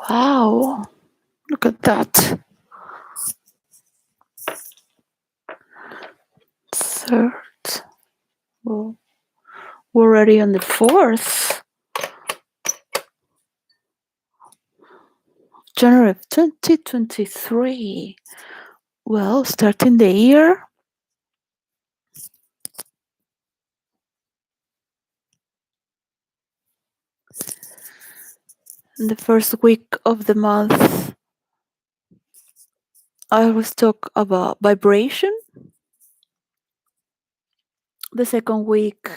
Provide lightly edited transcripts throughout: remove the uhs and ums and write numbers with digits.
Wow, look at that. Third. Well, we're already on the 4th. January of 2023. Well, starting the year. In the first week of the month, I always talk about vibration. The second week,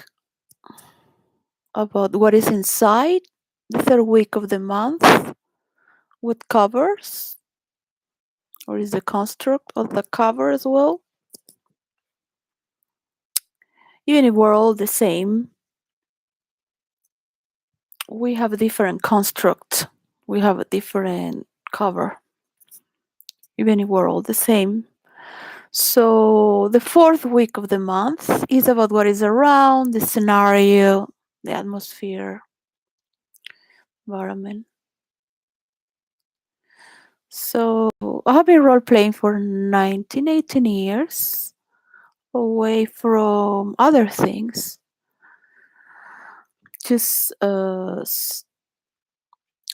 about what is inside. The third week of the month, what covers, or is the construct of the cover as well. Even if we're all the same, we have a different construct. We have a different cover, even if we're all the same. So the fourth week of the month is about what is around, the scenario, the atmosphere, environment. So I have been role-playing for 19, 18 years, away from other things. Just I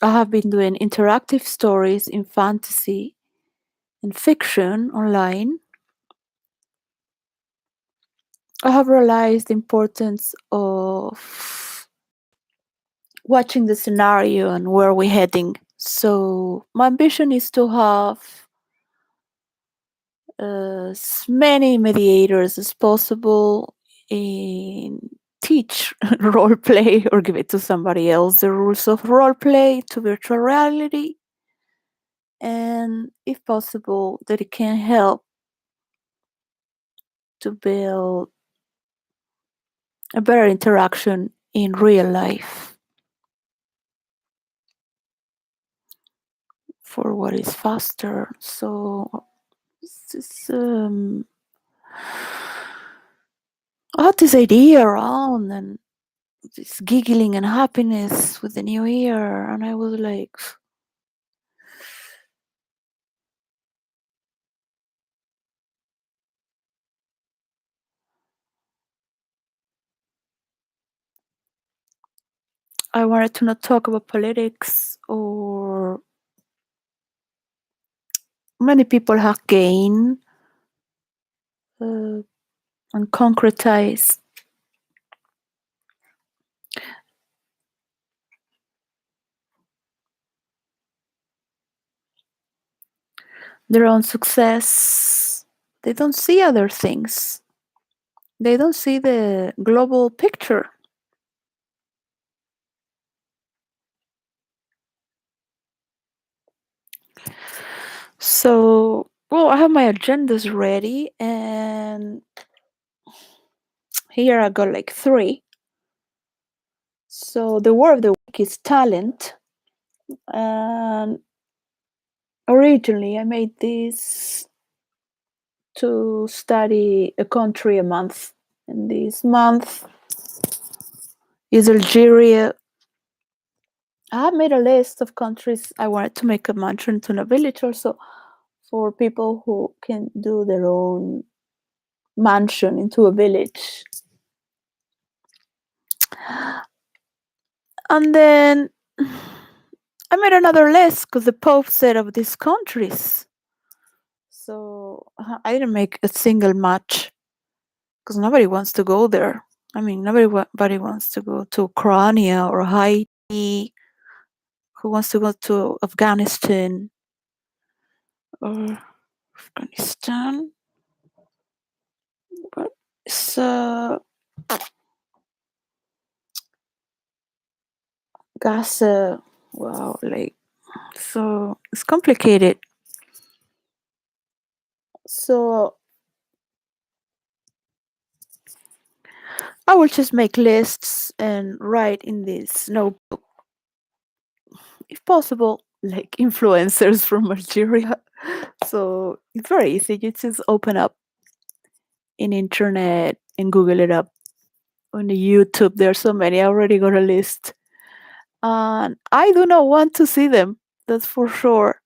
have been doing interactive stories in fantasy and fiction online. I have realized the importance of watching the scenario and where we're heading. So my ambition is to have as many mediators as possible and teach role play or give it to somebody else, the rules of role play to virtual reality, and if possible that it can help to build a better interaction in real life for what is faster. So this, I had this idea around and this giggling and happiness with the new year, and I was like, I wanted to not talk about politics, or many people have gained and concretized their own success. They don't see other things. They don't see the global picture. So, well, I have my agendas ready, and here I got like 3. So the word of the week is talent. And originally I made this to study a country a month. And this month is Algeria. I have made a list of countries I wanted to make a mansion to a village also, for people who can do their own mansion into a village. And then I made another list because the Pope said of these countries. So I didn't make a single match because nobody wants to go there. I mean, nobody wants to go to Ukraine or Haiti. Who wants to go to Afghanistan or Afghanistan? But it's Gaza. Wow, like, so it's complicated. So I will just make lists and write in this notebook, if possible, like influencers from Algeria. So it's very easy. You just open up in internet and Google it up. On the YouTube, there are so many. I already got a list. And I do not want to see them. That's for sure.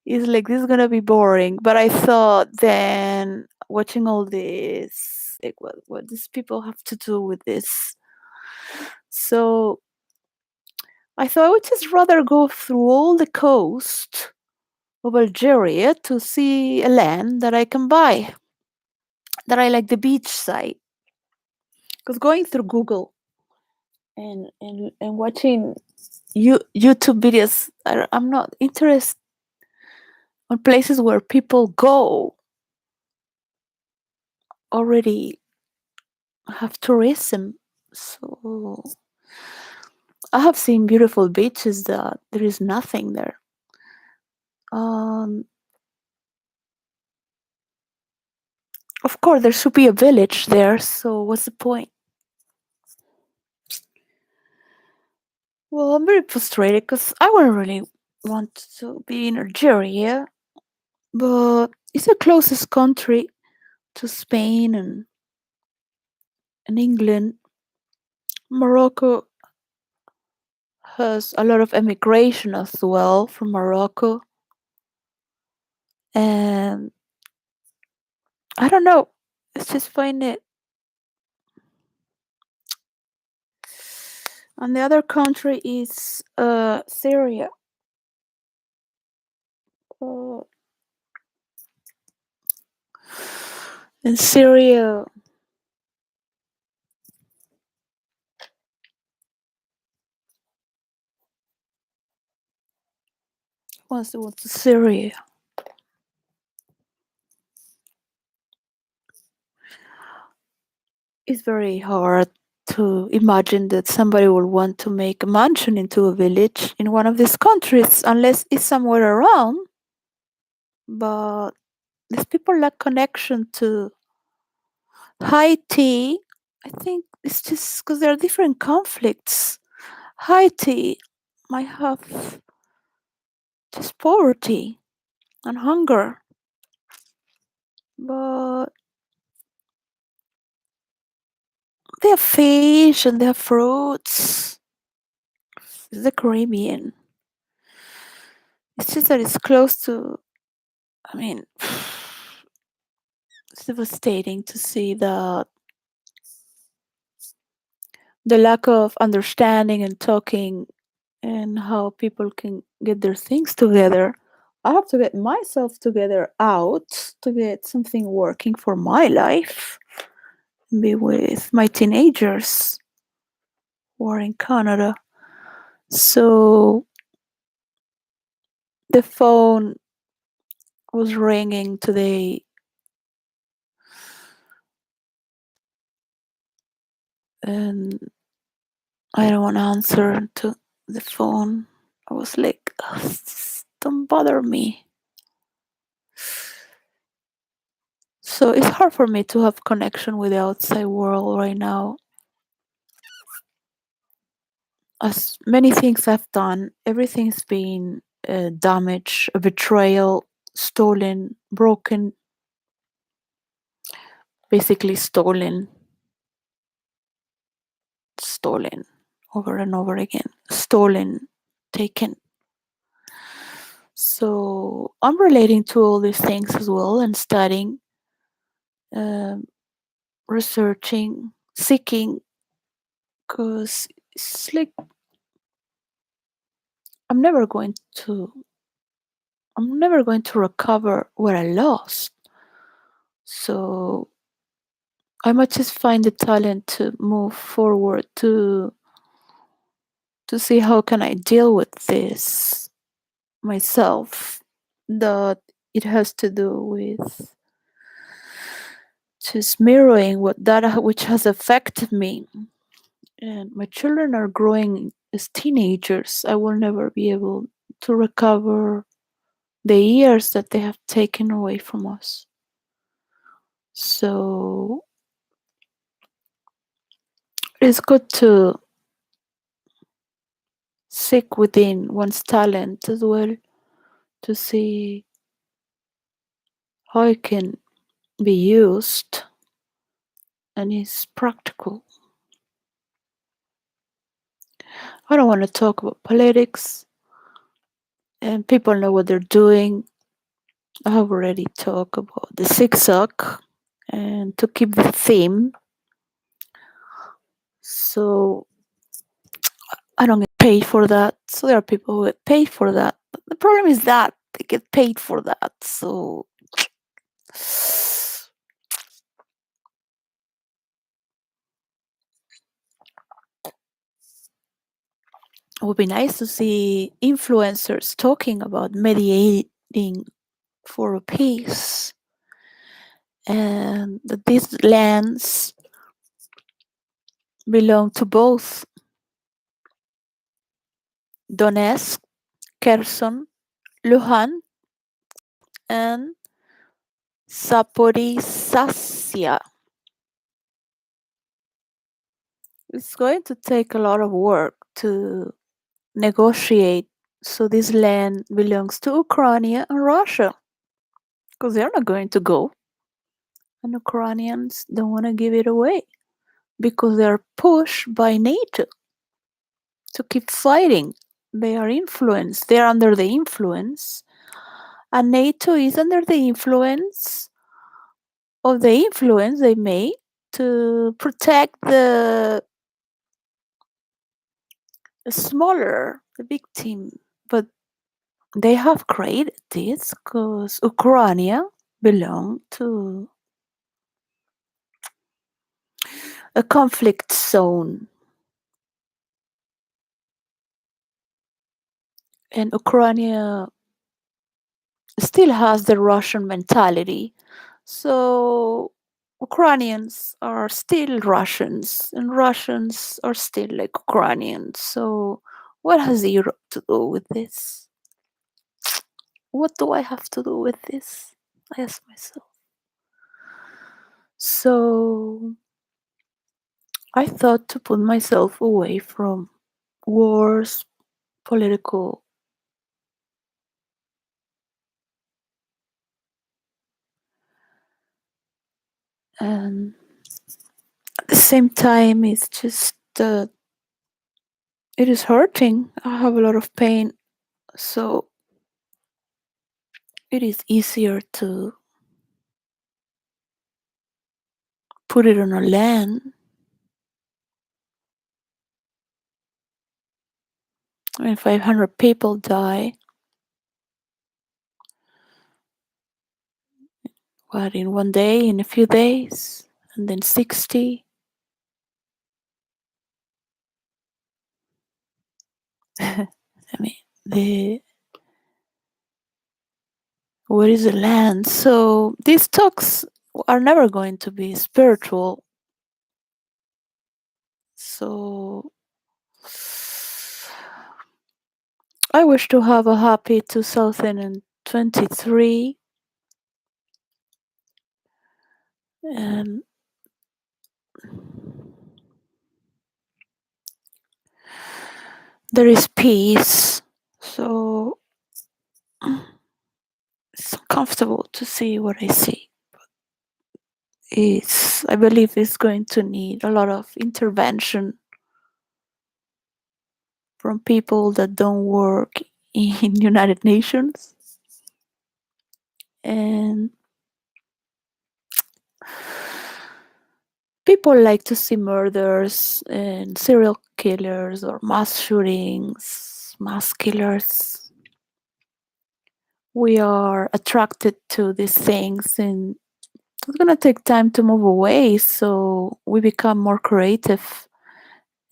It's like this is gonna be boring. But I thought then watching all this, like what these people have to do with this. So I thought I would just rather go through all the coast of Algeria to see a land that I can buy, that I like the beach side. Because going through Google and watching YouTube videos, I'm not interested on places where people go already have tourism. So I have seen beautiful beaches that there is nothing there. Um, of course, there should be a village there. So what's the point? Well, I'm very frustrated because I wouldn't really want to be in Algeria, but it's the closest country to Spain and England. Morocco has a lot of emigration as well from Morocco, and I don't know. It's just find it. And the other country is Syria. Uh, in Syria, what's Syria? It's very hard to imagine that somebody will want to make a mansion into a village in one of these countries unless it's somewhere around. But these people lack connection to Haiti. I think it's just because there are different conflicts. Haiti might have just poverty and hunger, but they have fish and they have fruits. It's the Caribbean. It's just that it's close to. I mean, it's devastating to see the lack of understanding and talking and how people can get their things together. I have to get myself together out to get something working for my life. Be with my teenagers who are in Canada. So the phone was ringing today, and I don't want to answer to the phone. I was like, "Ugh, don't bother me." So it's hard for me to have connection with the outside world right now. As many things I've done, everything's been damaged, a betrayal, stolen, broken, basically stolen over and over again, stolen, taken. So I'm relating to all these things as well and studying, um, researching, seeking, because it's like I'm never going to I'm never going to recover what I lost. So I might just find the talent to move forward to see how can I deal with this myself. That it has to do with just mirroring what that which has affected me. And my children are growing as teenagers. I will never be able to recover the years that they have taken away from us. So it's good to seek within one's talent as well to see how it can be used and is practical. I don't want to talk about politics. and people know what they're doing. I have already talked about the zigzag, and to keep the theme, so I don't get paid for that. So there are people who get paid for that. But the problem is that they get paid for that. So it would be nice to see influencers talking about mediating for a peace, and that these lands belong to both Donetsk, Kherson, Luhansk, and Zaporizhzhia. It's going to take a lot of work to negotiate so this land belongs to Ukraine and Russia, because they're not going to go, and Ukrainians don't want to give it away because they're pushed by NATO to keep fighting. They are influenced. They're under the influence, and NATO is under the influence of the influence they made to protect the smaller, the big team. But they have created this because Ukraine belong to a conflict zone, and Ukraine still has the Russian mentality. So Ukrainians are still Russians, and Russians are still like Ukrainians. So what has Europe to do with this? What do I have to do with this? I ask myself. So I thought to put myself away from wars, political, and at the same time, it's just it is hurting. I have a lot of pain, so it is easier to put it on a land. When 500 people die, what, in one day, in a few days, and then 60. I mean, where is the land? So these talks are never going to be spiritual. So I wish to have a happy 2023, and there is peace. So it's uncomfortable to see what I see. I believe it's going to need a lot of intervention from people that don't work in United Nations, and people like to see murders and serial killers or mass shootings, mass killers. We are attracted to these things, and it's gonna take time to move away, so we become more creative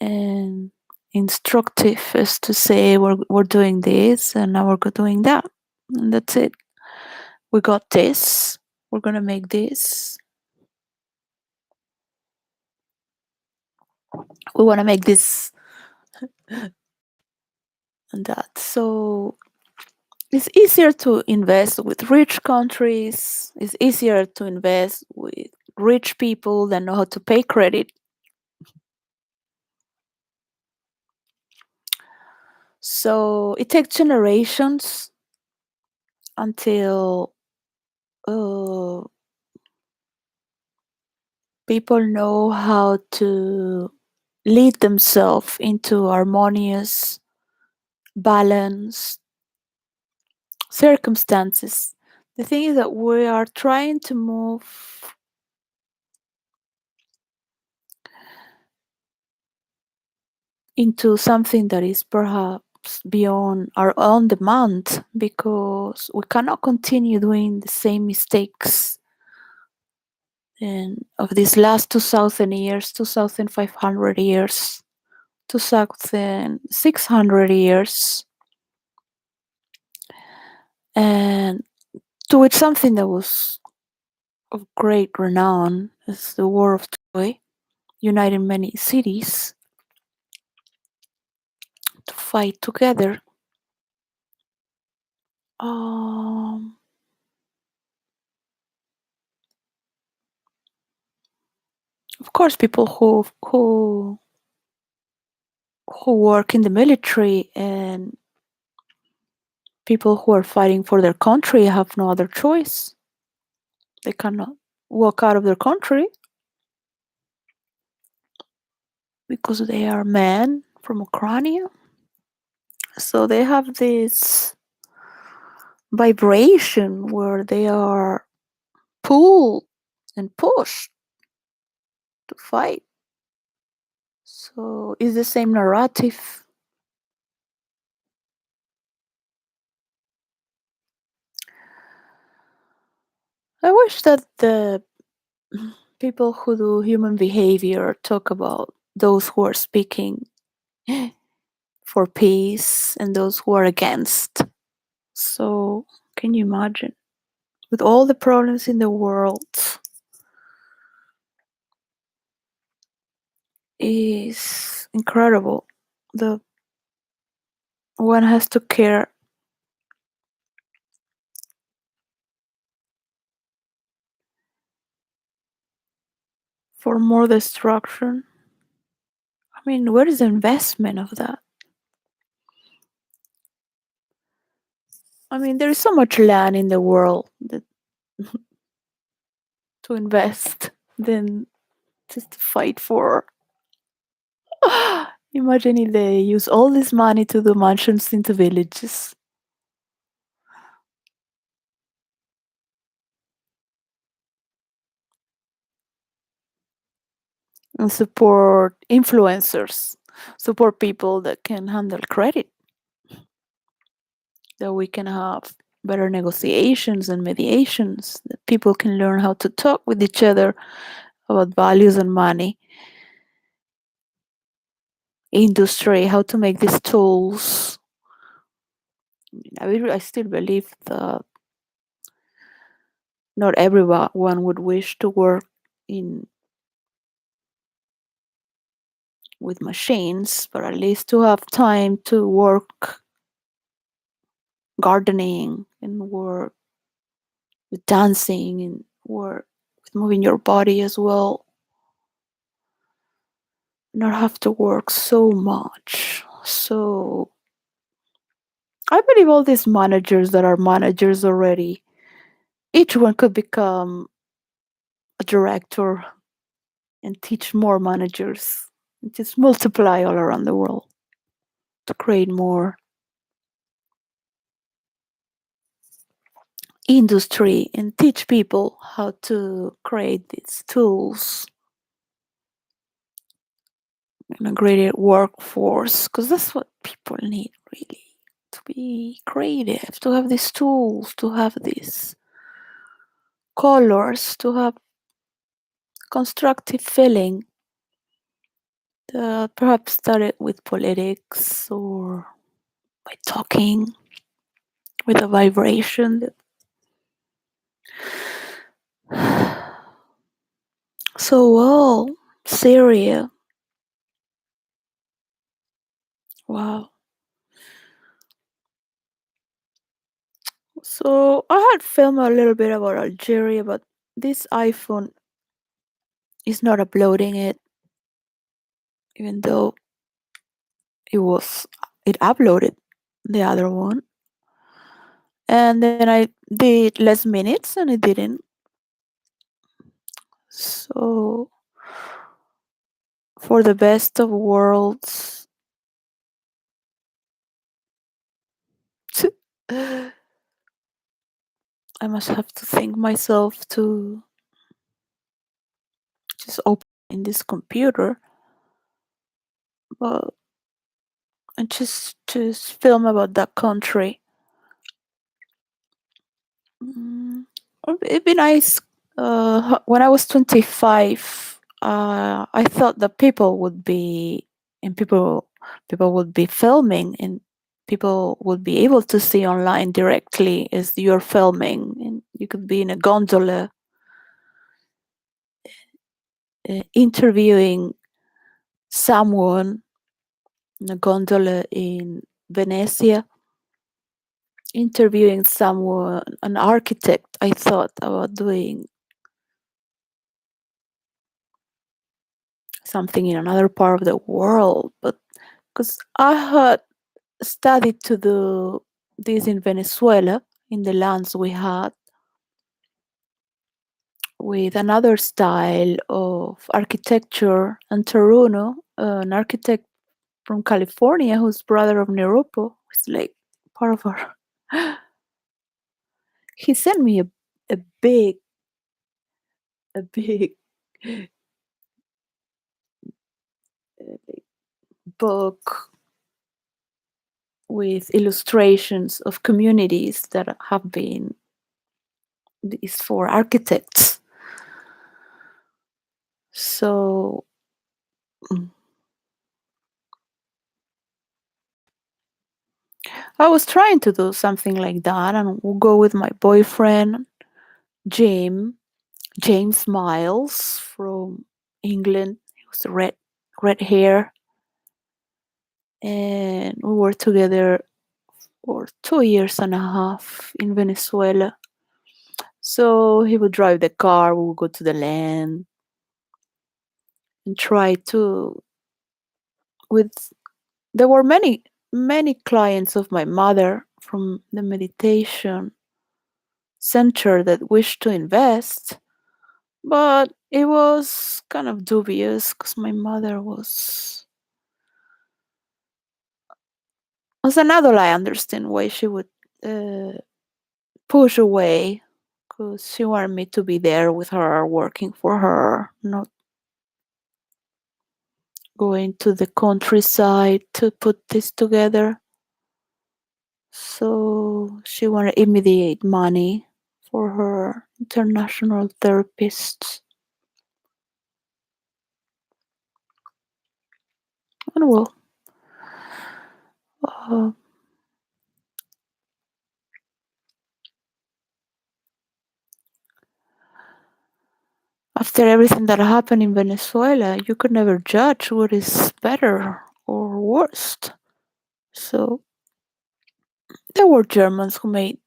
and instructive, as to say we're doing this and now we're doing that, and that's it. We got this. We're gonna make this. We want to make this and that. So it's easier to invest with rich countries. It's easier to invest with rich people that know how to pay credit. So it takes generations until uh, people know how to lead themselves into harmonious balance, circumstances. The thing is that we are trying to move into something that is perhaps beyond our own demand, because we cannot continue doing the same mistakes of these last 2000 years, 2500 years, 2600 years, and to which something that was of great renown is the War of Troy, uniting many cities to fight together. Um, of course, people who work in the military and people who are fighting for their country have no other choice. They cannot walk out of their country because they are men from Ukraine. So they have this vibration where they are pulled and pushed to fight. So it's the same narrative. I wish that the people who do human behavior talk about those who are speaking for peace and those who are against. So, can you imagine? With all the problems in the world, is incredible. The one has to care for more destruction. I mean, where is the investment of that? I mean, there is so much land in the world that to invest than just to fight for. Imagine if they use all this money to do mansions into villages and support influencers, support people that can handle credit, that we can have better negotiations and mediations, that people can learn how to talk with each other about values and money, industry, how to make these tools. I still believe that not everyone would wish to work in with machines, but at least to have time to work gardening and work with dancing and work with moving your body as well. Not have to work so much. So I believe all these managers that are managers already, each one could become a director and teach more managers. And just multiply all around the world to create more industry and teach people how to create these tools and a greater workforce, because that's what people need really, to be creative, to have these tools, to have these colors, to have constructive feeling that perhaps started with politics or by talking with a vibration. So, well, Syria. Wow. So I had filmed a little bit about Algeria, but this iPhone is not uploading it, even though it was it uploaded the other one. And then I did less minutes and it didn't. So for the best of worlds, I must have to think myself to just open in this computer, but and just film about that country. Mm, it'd be nice. When I was 25, I thought that people would be filming, and people would be able to see online directly as you're filming, and you could be in a gondola interviewing someone in a gondola in Venezia, interviewing someone, an architect. I thought about doing something in another part of the world, but because I had studied to do this in Venezuela, in the lands we had, with another style of architecture, and Taruno, an architect from California who's brother of Nerupo, who's like part of our. He sent me a big, a big like, book with illustrations of communities that have been is for architects. So I was trying to do something like that, and we'll go with my boyfriend, Jim, James Miles from England. He was red hair, and we were together for 2 years and a half in Venezuela. So he would drive the car, we would go to the land and try to with there were many clients of my mother from the meditation center that wished to invest, but it was kind of dubious because my mother as an adult. I understand why she would uh, push away, because she wanted me to be there with her, working for her, not going to the countryside to put this together. So she wanted immediate money for her international therapists. And well, uh, after everything that happened in Venezuela, you could never judge what is better or worst. So there were Germans who made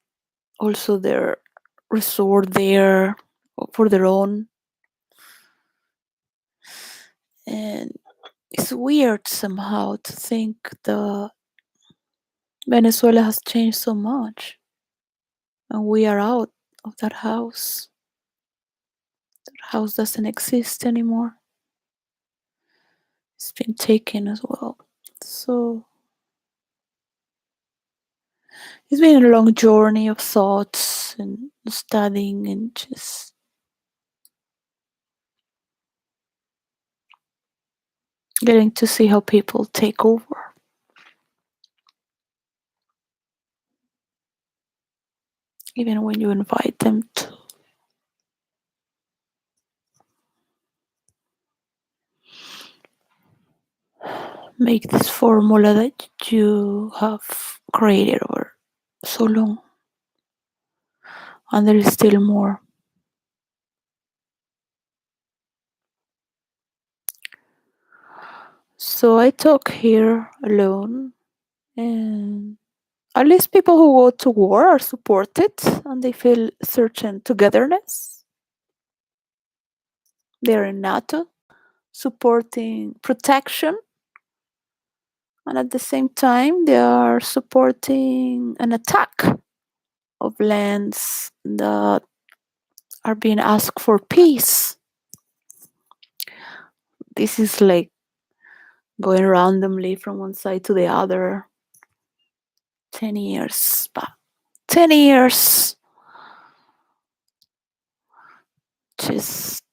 also their resort there for their own. And it's weird somehow to think that Venezuela has changed so much and we are out of that house. That house doesn't exist anymore. It's been taken as well. So it's been a long journey of thoughts and studying and just getting to see how people take over. Even when you invite them to make this formula that you have created over so long. And there is still more. So I talk here alone, and at least people who go to war are supported and they feel certain togetherness. They're in NATO, supporting protection, and at the same time, they are supporting an attack of lands that are being asked for peace. This is like going randomly from one side to the other. 10 years, but 10 years Just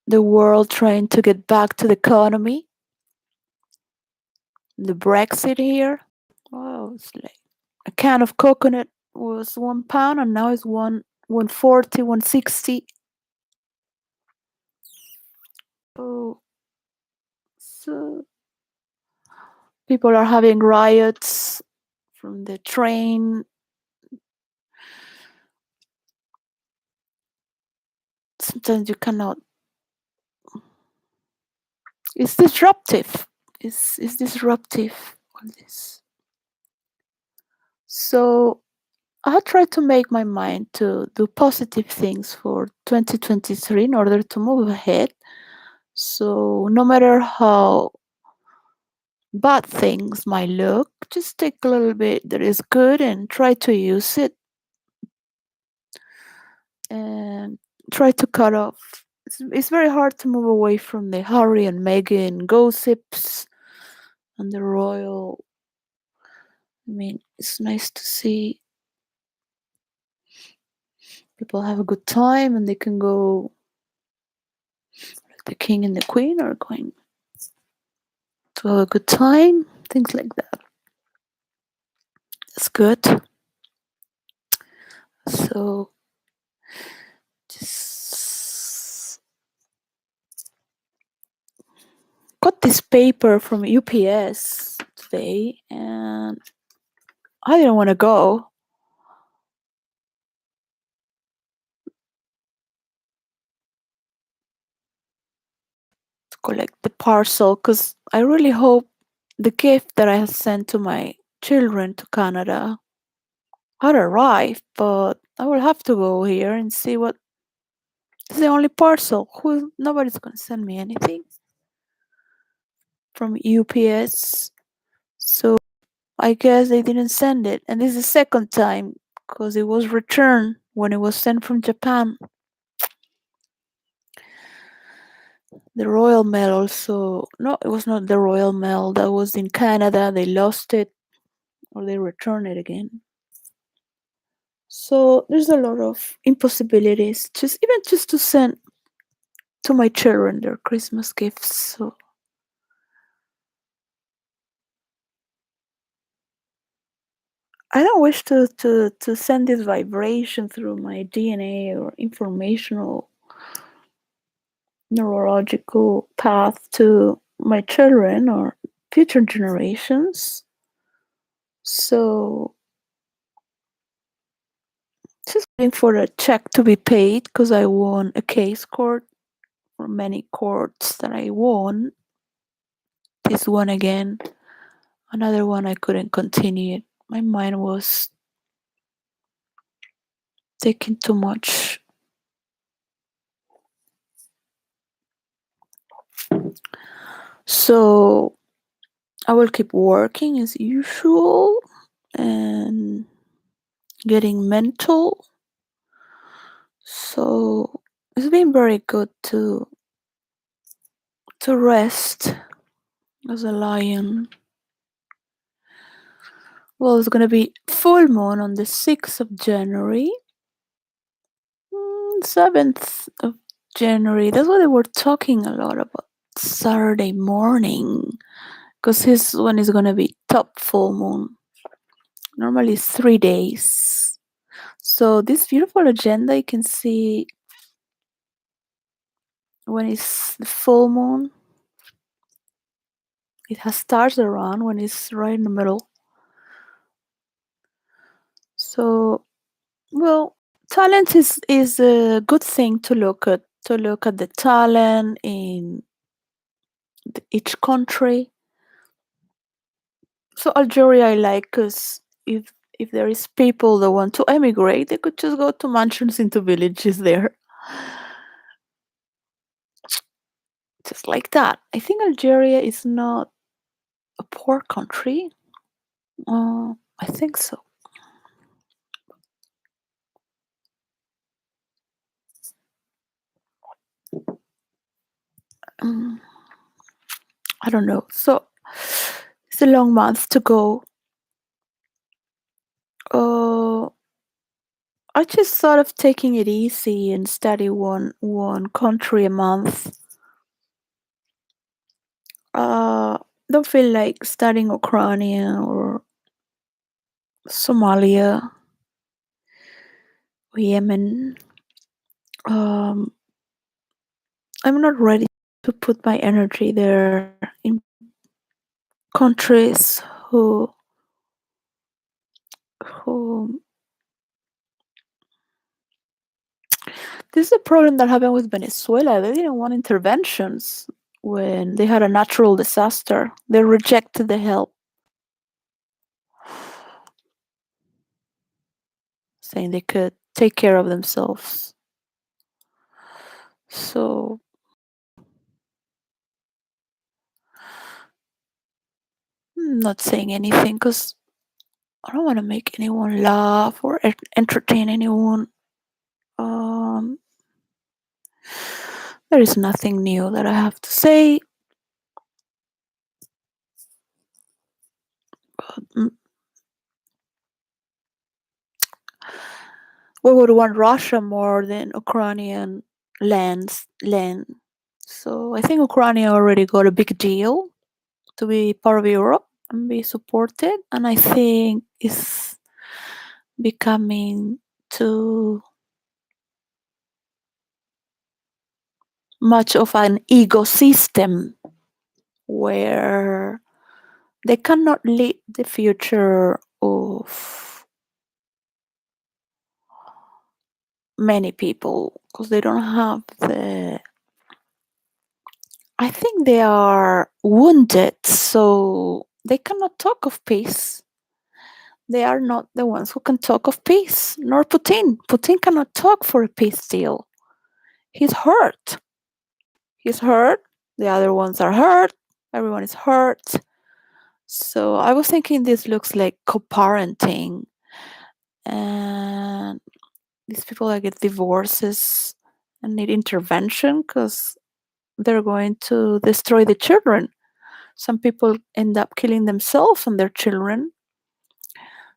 the world trying to get back to the economy. The Brexit here. Oh, it's like a can of coconut was £1 and now it's 140, 160. Oh, so people are having riots from the train. Sometimes you cannot. It's disruptive. It's disruptive on this. So I try to make my mind to do positive things for 2023 in order to move ahead. So no matter how bad things might look, just take a little bit that is good and try to use it and try to cut off. It's very hard to move away from the Harry and Meghan gossips and the royal. I mean, it's nice to see people have a good time and they can go, like the king and the queen are going to have a good time, things like that. It's good. So just got this paper from UPS today and I didn't want to go. To collect the parcel because I really hope the gift that I have sent to my children to Canada had arrived, but I will have to go here and see what is the only parcel. Nobody's gonna send me anything from UPS, so I guess they didn't send it. And this is the second time because it was returned when it was sent from Japan. The Royal Mail also, no, it was not the Royal Mail, that was in Canada. They lost it or they returned it again. So there's a lot of impossibilities, just to send to my children their Christmas gifts. So I don't wish to send this vibration through my DNA or informational neurological path to my children or future generations. So just waiting for a check to be paid because I won a case court for many courts that I won. This one again, another one I couldn't continue it. My mind was taking too much. So I will keep working as usual and getting mental. So it's been very good to rest as a lion. Well, it's gonna be full moon on the 6th of January. 7th of January. That's what they were talking a lot about Saturday morning. Because this one is gonna be top full moon. Normally it's 3 days. So this beautiful agenda you can see when it's the full moon. It has stars around when it's right in the middle. So, well, talent is a good thing to look at. To look at the talent in each country. So Algeria I like because if there is people that want to emigrate, they could just go to mansions into villages there. Just like that. I think Algeria is not a poor country. I think so. Um, I don't know. So it's a long month to go. Uh, I just thought of taking it easy and study one country a month. Uh, don't feel like studying Ukraine or Somalia or Yemen. Um, I'm not ready to put my energy there in countries who this is a problem that happened with Venezuela. They didn't want interventions when they had a natural disaster. They rejected the help, saying they could take care of themselves. So I'm not saying anything because I don't want to make anyone laugh or entertain anyone. Um, there is nothing new that I have to say. Mm, we would want Russia more than Ukrainian land. So I think Ukraine already got a big deal to be part of Europe and be supported, and I think it's becoming too much of an ecosystem where they cannot lead the future of many people because they don't have the. I think they are wounded, so they cannot talk of peace. They are not the ones who can talk of peace, nor Putin. Putin cannot talk for a peace deal. He's hurt. He's hurt. The other ones are hurt. Everyone is hurt. So I was thinking this looks like co-parenting, and these people that get divorces and need intervention because they're going to destroy the children. Some people end up killing themselves and their children.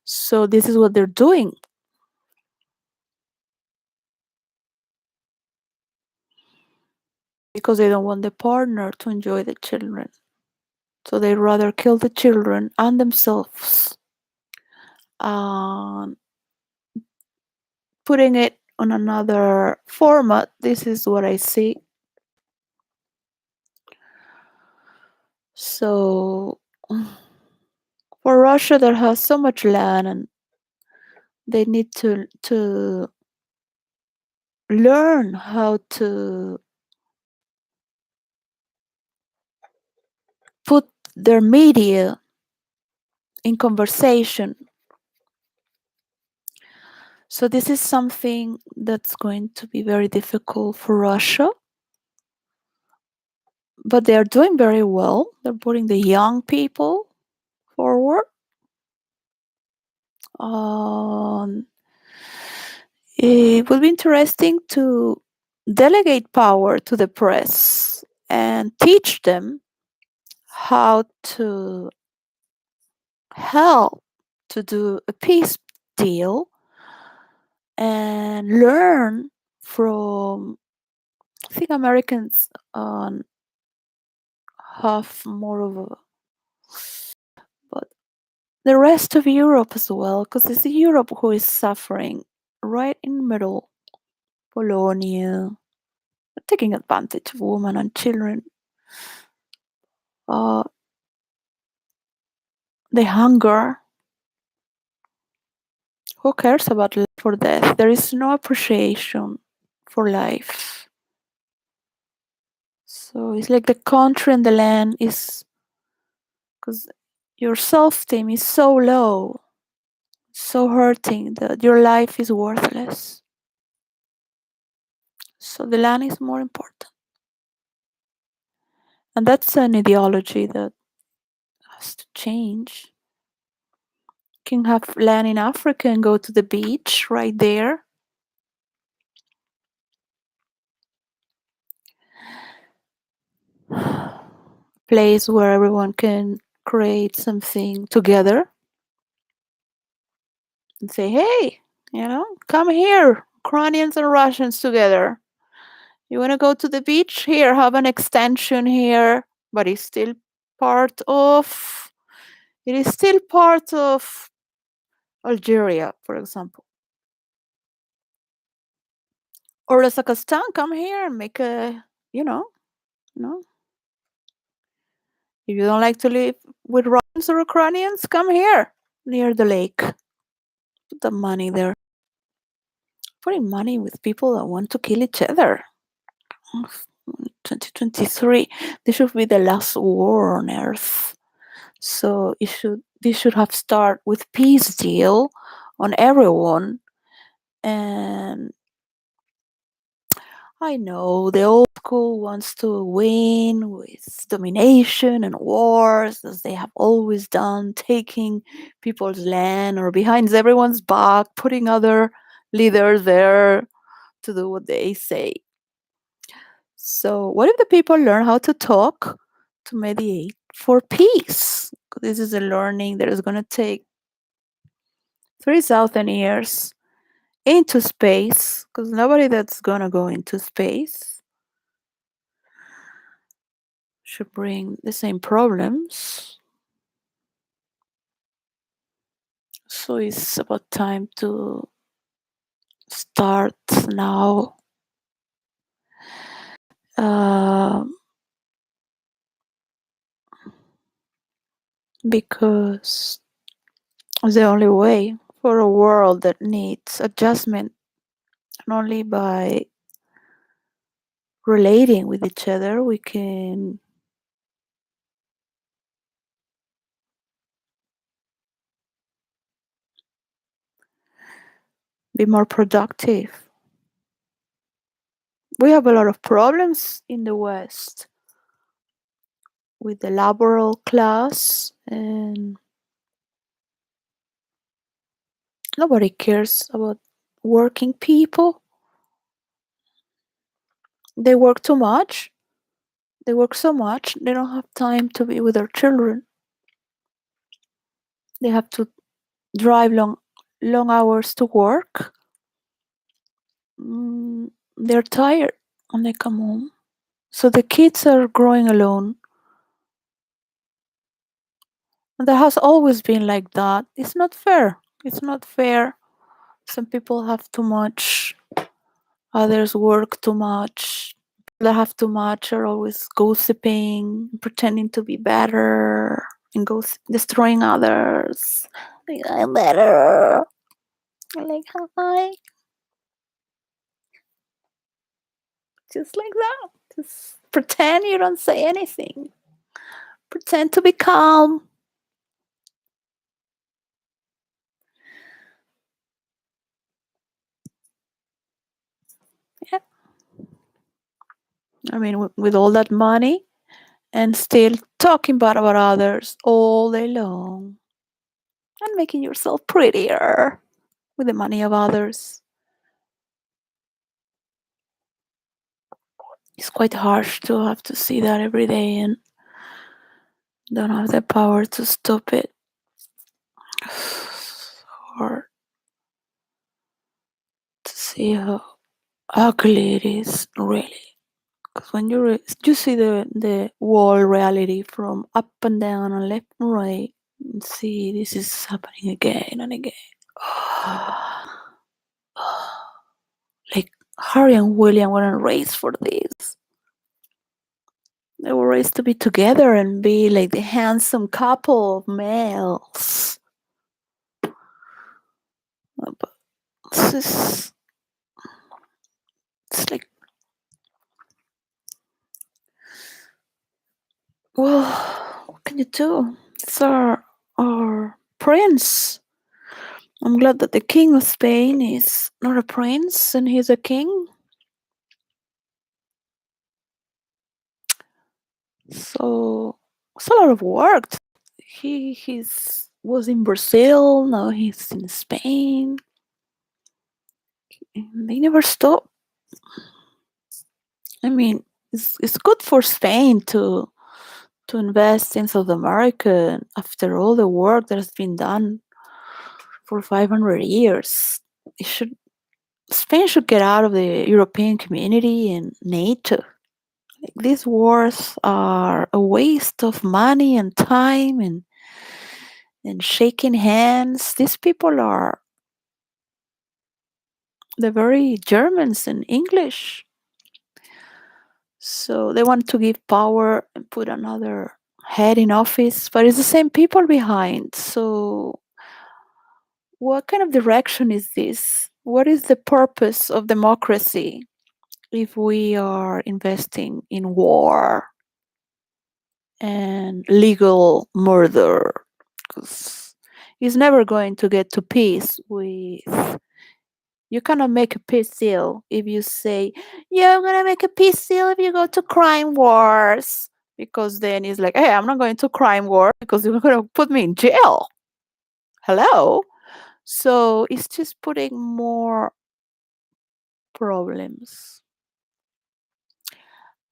So this is what they're doing because they don't want the partner to enjoy the children. So they rather kill the children and themselves. Um, Putting it on another format, this is what I see. So for Russia that has so much land and they need to learn how to put their media in conversation. So this is something that's going to be very difficult for Russia, but they are doing very well. They're putting the young people forward. It will be interesting to delegate power to the press and teach them how to help to do a peace deal and learn from. I think Americans have more of a, but the rest of Europe as well, because it's Europe who is suffering right in the middle. Polonia, taking advantage of women and children. Uh, the hunger. Who cares about life or death? There is no appreciation for life. So it's like the country and the land is because your self-esteem is so low, so hurting that your life is worthless. So the land is more important. And that's an ideology that has to change. You can have land in Africa and go to the beach right there. Place where everyone can create something together and say, hey, Come here, Ukrainians and Russians together. You want to go to the beach? Here, have an extension here, but it's still part of. It is still part of Algeria, for example, or Kazakhstan. Come here and make a, you know, you know. If you don't like to live with Russians or Ukrainians, come here near the lake. Put the money there. Putting money with people that want to kill each other. 2023. This should be the last war on Earth. So this should have start with peace deal on everyone. And I know the old school wants to win with domination and wars, as they have always done, taking people's land or behind everyone's back, putting other leaders there to do what they say. So, what if the people learn how to talk to mediate for peace? This is a learning that is going to take 3,000 years into space, because nobody that's going to go into space should bring the same problems. So, it's about time to start now. Because it's the only way for a world that needs adjustment, and only by relating with each other we can be more productive. We have a lot of problems in the West with the laboral class, and nobody cares about working people. They work too much. They work so much, they don't have time to be with their children. They have to drive long hours to work. They're tired when they come home. So the kids are growing alone. And that has always been like that. It's not fair. It's not fair. Some people have too much, others work too much. People that have too much are always gossiping, pretending to be better, and destroying others. Like, I'm better. I'm like, hi. Just like that. Just pretend you don't say anything. Pretend to be calm. Yeah. I mean, with all that money, and still talking bad about others all day long, and making yourself prettier with the money of others. It's quite harsh to have to see that every day and don't have the power to stop it. It's hard to see how ugly it is, really. Because when you see the wall reality from up and down and left and right, and see this is happening again and again. Like Harry and William weren't raised for this. They were raised to be together and be like the handsome couple of males. But it's like, well, what can you do? It's our prince. I'm glad that the king of Spain is not a prince and he's a king. So it's a lot of work. He's was in Brazil, now he's in Spain. They never stop. I mean, it's good for Spain to invest in South America after all the work that has been done for 500 years. it should Spain should get out of the European community and NATO. Like, these wars are a waste of money and time and shaking hands. These people are the very Germans and English. So they want to give power and put another head in office, but it's the same people behind. So what kind of direction is this? What is the purpose of democracy if we are investing in war and legal murder? Because it's never going to get to peace with. You cannot make a peace deal if you say, yeah, I'm going to make a peace deal if you go to crime wars. Because then it's like, hey, I'm not going to crime war because you're going to put me in jail. Hello? So it's just putting more problems.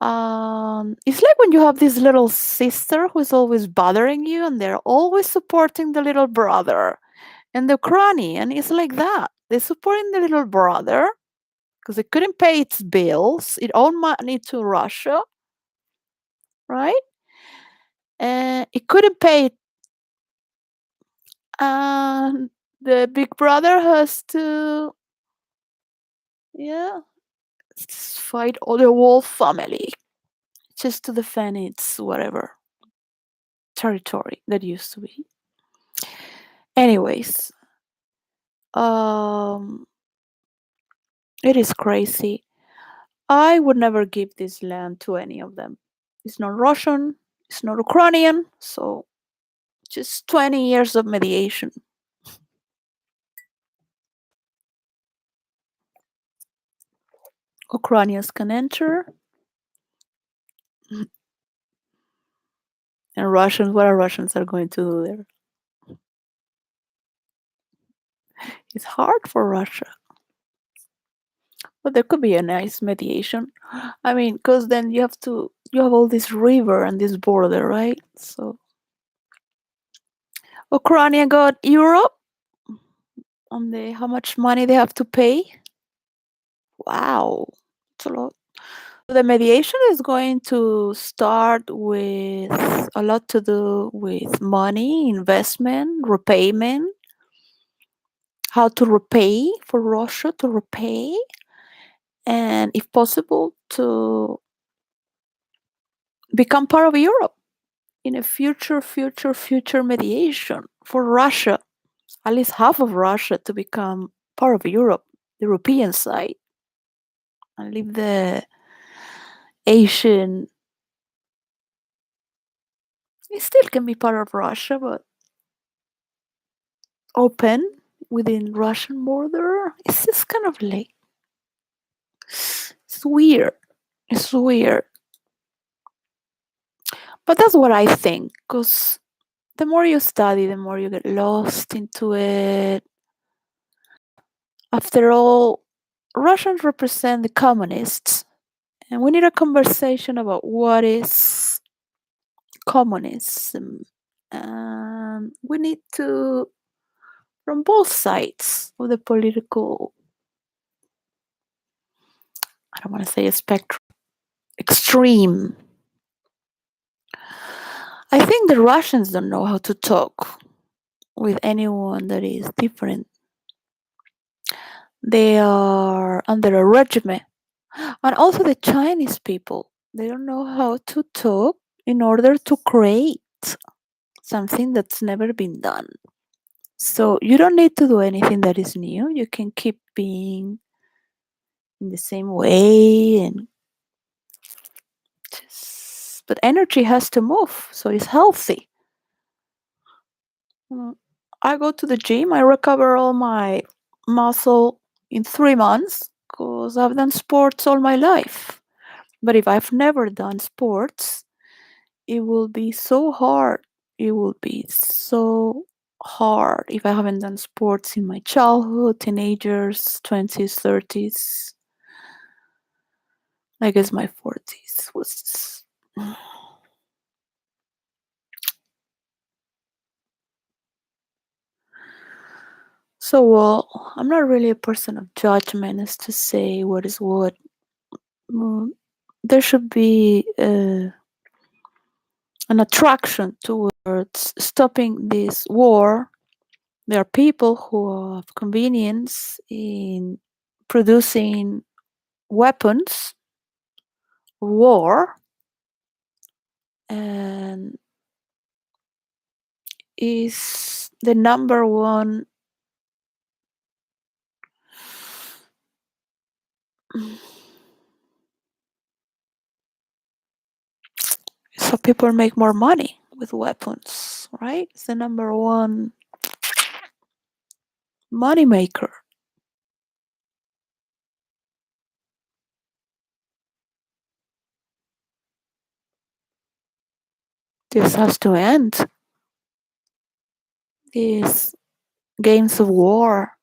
It's like when you have this little sister who's always bothering you and they're always supporting the little brother and the cranny. And it's like that. They're supporting the little brother because it couldn't pay its bills. It owed money to Russia, right? And it couldn't pay it. And the big brother has to, yeah, fight all the whole family just to defend its whatever territory that used to be. Anyways, um, it is crazy. I would never give this land to any of them. It's not Russian, it's not Ukrainian, so just 20 years of mediation. Ukrainians can enter, and Russians, what are Russians are going to do there? It's hard for Russia. But there could be a nice mediation. I mean, because then you have all this river and this border, right? So Ukraine got Europe on the how much money they have to pay. Wow, it's a lot. The mediation is going to start with a lot to do with money, investment, repayment, how to repay for Russia to repay, and if possible, to become part of Europe in a future mediation for Russia, at least half of Russia to become part of Europe, the European side, and leave the Asian. It still can be part of Russia, but open within Russian border. It's just kind of like it's weird. It's weird. But that's what I think, because the more you study, the more you get lost into it. After all, Russians represent the communists, and we need a conversation about what is communism. And we need to, from both sides of the political, I don't want to say a spectrum, extreme. I think the Russians don't know how to talk with anyone that is different. They are under a regime. And also the Chinese people, they don't know how to talk in order to create something that's never been done. So you don't need to do anything that is new. You can keep being in the same way and just, but energy has to move, so it's healthy. I go to the gym, I recover all my muscle in 3 months because I've done sports all my life. But if I've never done sports, it will be so hard. It will be so hard if I haven't done sports in my childhood, teenagers, 20s, 30s. I guess my 40s was. So, well, I'm not really a person of judgment as to say what is what. Mm, There should be an attraction towards stopping this war. There are people who have convenience in producing weapons of war, and is the number one. So people make more money with weapons, right? It's the number one money maker. This has to end. These games of war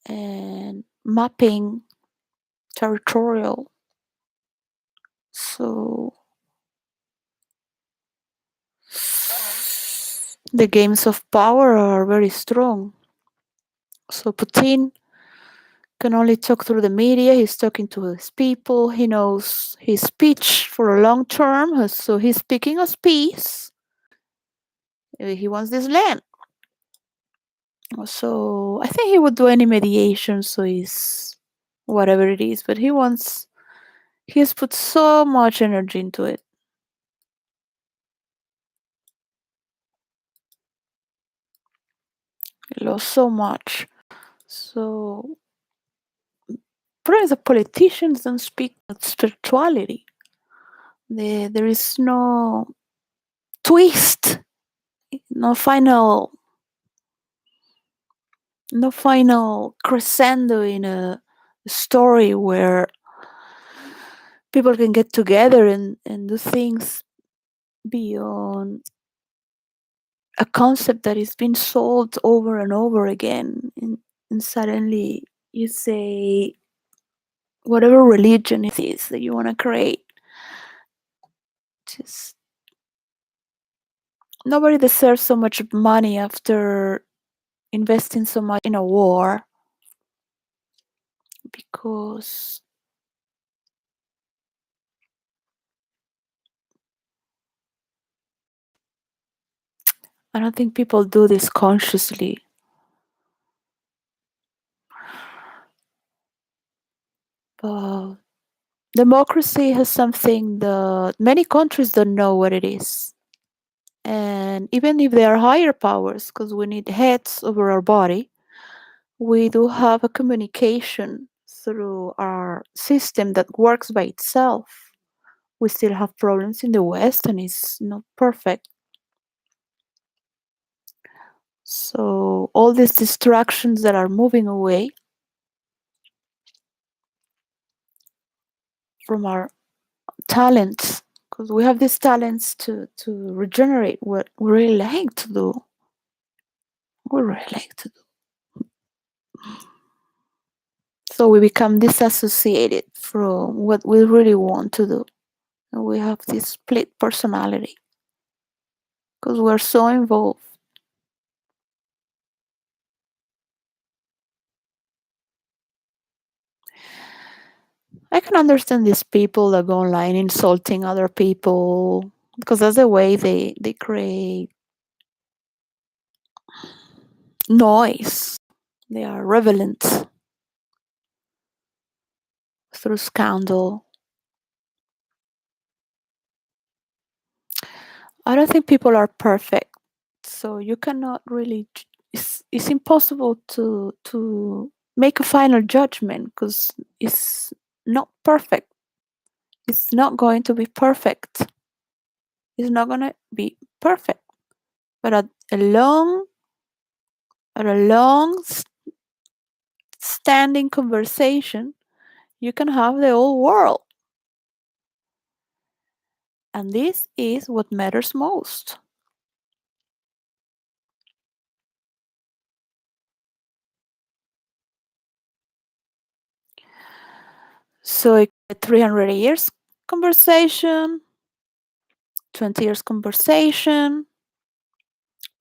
and mapping territorial. So the games of power are very strong. So Putin can only talk through the media. He's talking to his people. He knows his speech for a long term. So he's speaking of peace. He wants this land. So I think he would do any mediation. So he's whatever it is, but he has put so much energy into it. He lost so much. So probably the politicians don't speak about spirituality. There is no twist, no final, no final crescendo in a story where people can get together and do things beyond a concept that is being sold over and over again. And suddenly you say, whatever religion it is that you want to create, just nobody deserves so much money after investing so much in a war, because I don't think people do this consciously. But democracy has something that many countries don't know what it is. And even if they are higher powers, because we need heads over our body, we do have a communication through our system that works by itself. We still have problems in the West and it's not perfect. So all these distractions that are moving away from our talents, because we have these talents to regenerate what we really like to do. We really like to do. So we become disassociated from what we really want to do. And we have this split personality because we're so involved. I can understand these people that go online insulting other people, because that's the way they create noise. They are relevant through scandal. I don't think people are perfect, so you cannot really. It's impossible to make a final judgment because it's not perfect. It's not going to be perfect. It's not going to be perfect. But at a long standing conversation, you can have the whole world. And this is what matters most. So a 300 years conversation, 20 years conversation,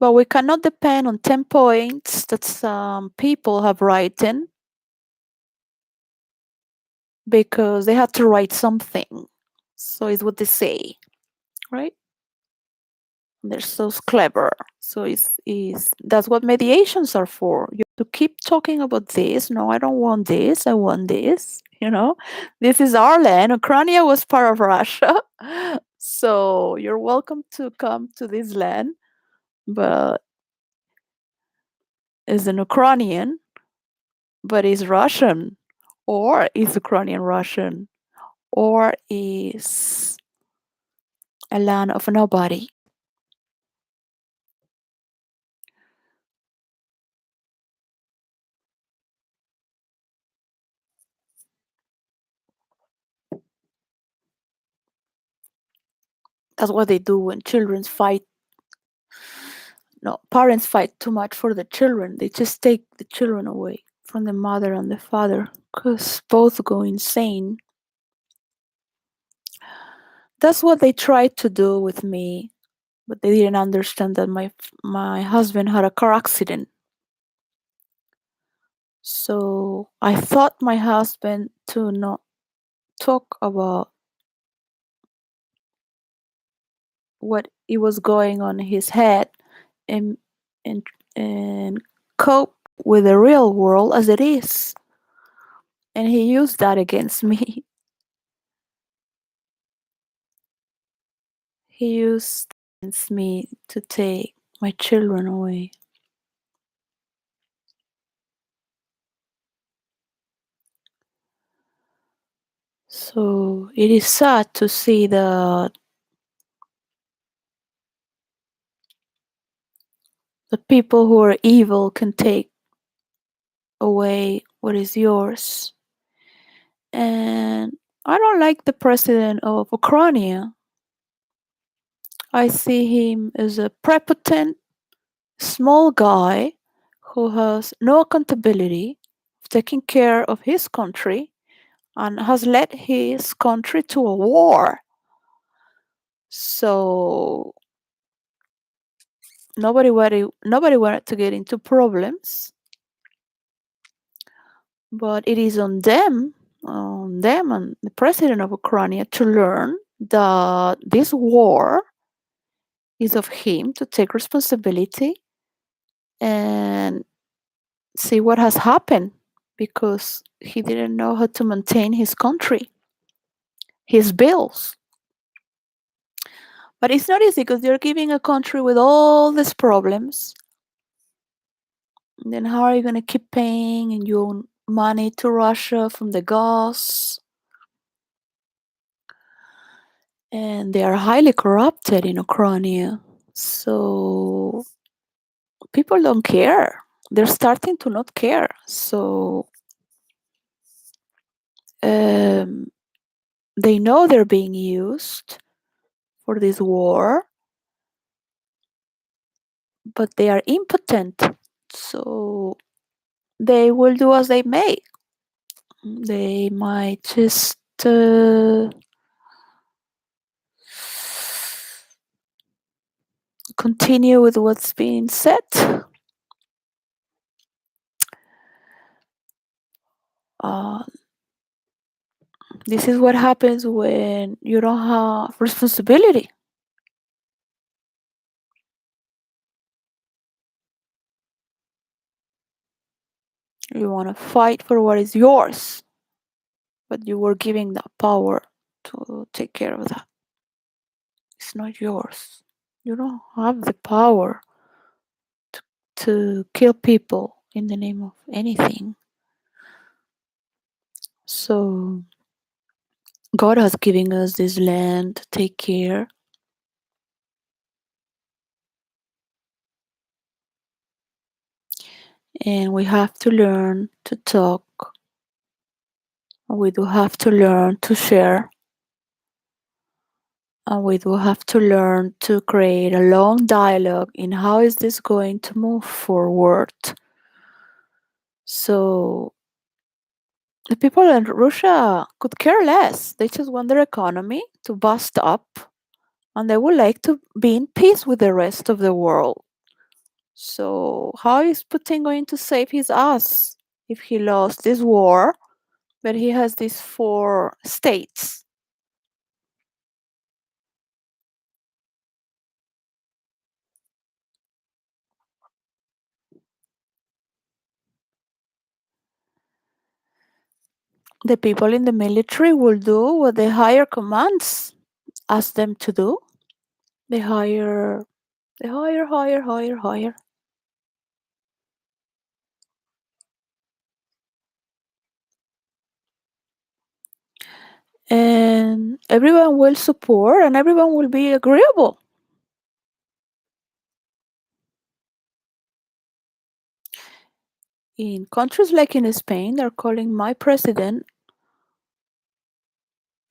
But we cannot depend on 10 points that some people have written because they had to write something. So it's what they say, right? They're so clever. So that's what mediations are for. You have to keep talking about this. No, I don't want this. I want this. This is our land. Ukraine was part of Russia. So you're welcome to come to this land, but is an Ukrainian, but is Russian, or is Ukrainian Russian, or is a land of nobody. That's what they do when children fight. No, parents fight too much for the children. They just take the children away from the mother and the father because both go insane. That's what they tried to do with me, but they didn't understand that my husband had a car accident. So I thought my husband to not talk about what it was going on in his head and and and cope with the real world as it is. And he used that against me. He used against me to take my children away. So it is sad to see that the people who are evil can take away what is yours. And I don't like the president of Ukraine. I see him as a prepotent, small guy who has no accountability, taking care of his country, and has led his country to a war. So nobody wanted to get into problems, but it is on them and the president of Ukraine to learn that this war is of him to take responsibility and see what has happened because he didn't know how to maintain his country, his bills. But it's not easy because you're giving a country with all these problems. And then how are you going to keep paying and your own money to Russia from the gas? And they are highly corrupted in Ukraine. So people don't care. They're starting to not care. So they know they're being used for this war, but they are impotent. So they will do as they may. They might just continue with what's being said. This is what happens when you don't have responsibility. You want to fight for what is yours, but you were giving that power to take care of that. It's not yours. You don't have the power to kill people in the name of anything. So God has given us this land to take care. And we have to learn to talk. We do have to learn to share. And we do have to learn to create a long dialogue in how is this going to move forward. So the people in Russia could care less. They just want their economy to bust up and they would like to be in peace with the rest of the world. So how is Putin going to save his ass if he lost this war, but he has these 4 states? The people in the military will do what the higher commands ask them to do. They hire, hire. And everyone will support and everyone will be agreeable. In countries like in Spain, they're calling my president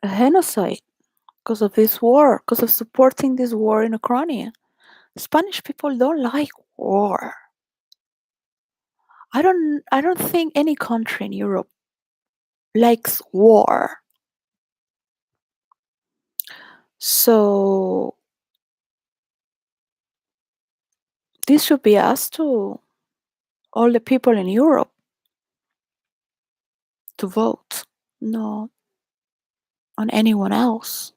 a genocide because of this war, because of supporting this war in Ukraine. Spanish people don't like war. I don't think any country in Europe likes war. So this should be asked to all the people in Europe to vote, not on anyone else.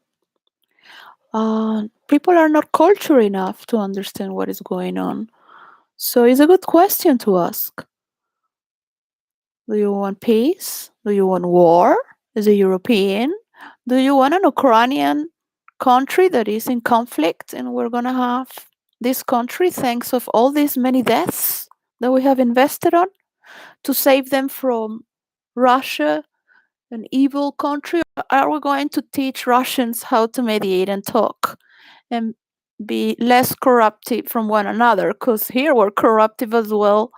People are not cultured enough to understand what is going on. So it's a good question to ask. Do you want peace? Do you want war as a European? Do you want an Ukrainian country that is in conflict and we're going to have this country thanks of all these many deaths that we have invested on to save them from Russia, an evil country? Or are we going to teach Russians how to mediate and talk and be less corruptive from one another? Because here we're corruptive as well.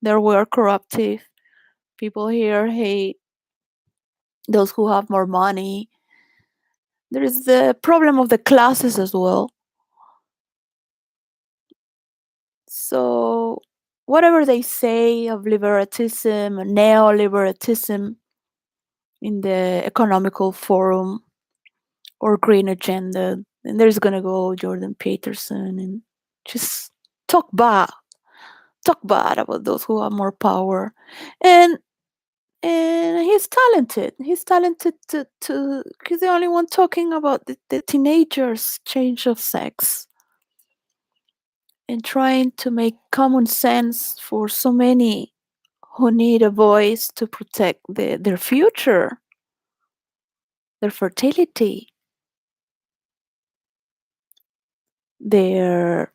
There were corruptive. People here hate those who have more money. There is the problem of the classes as well. So, whatever they say of liberatism, neoliberalism in the economical forum or green agenda, and there's gonna go Jordan Peterson and just talk bad, talk bad about those who have more power, and he's talented. He's talented to. He's the only one talking about the teenagers' change of sex and trying to make common sense for so many who need a voice to protect their future, their fertility, their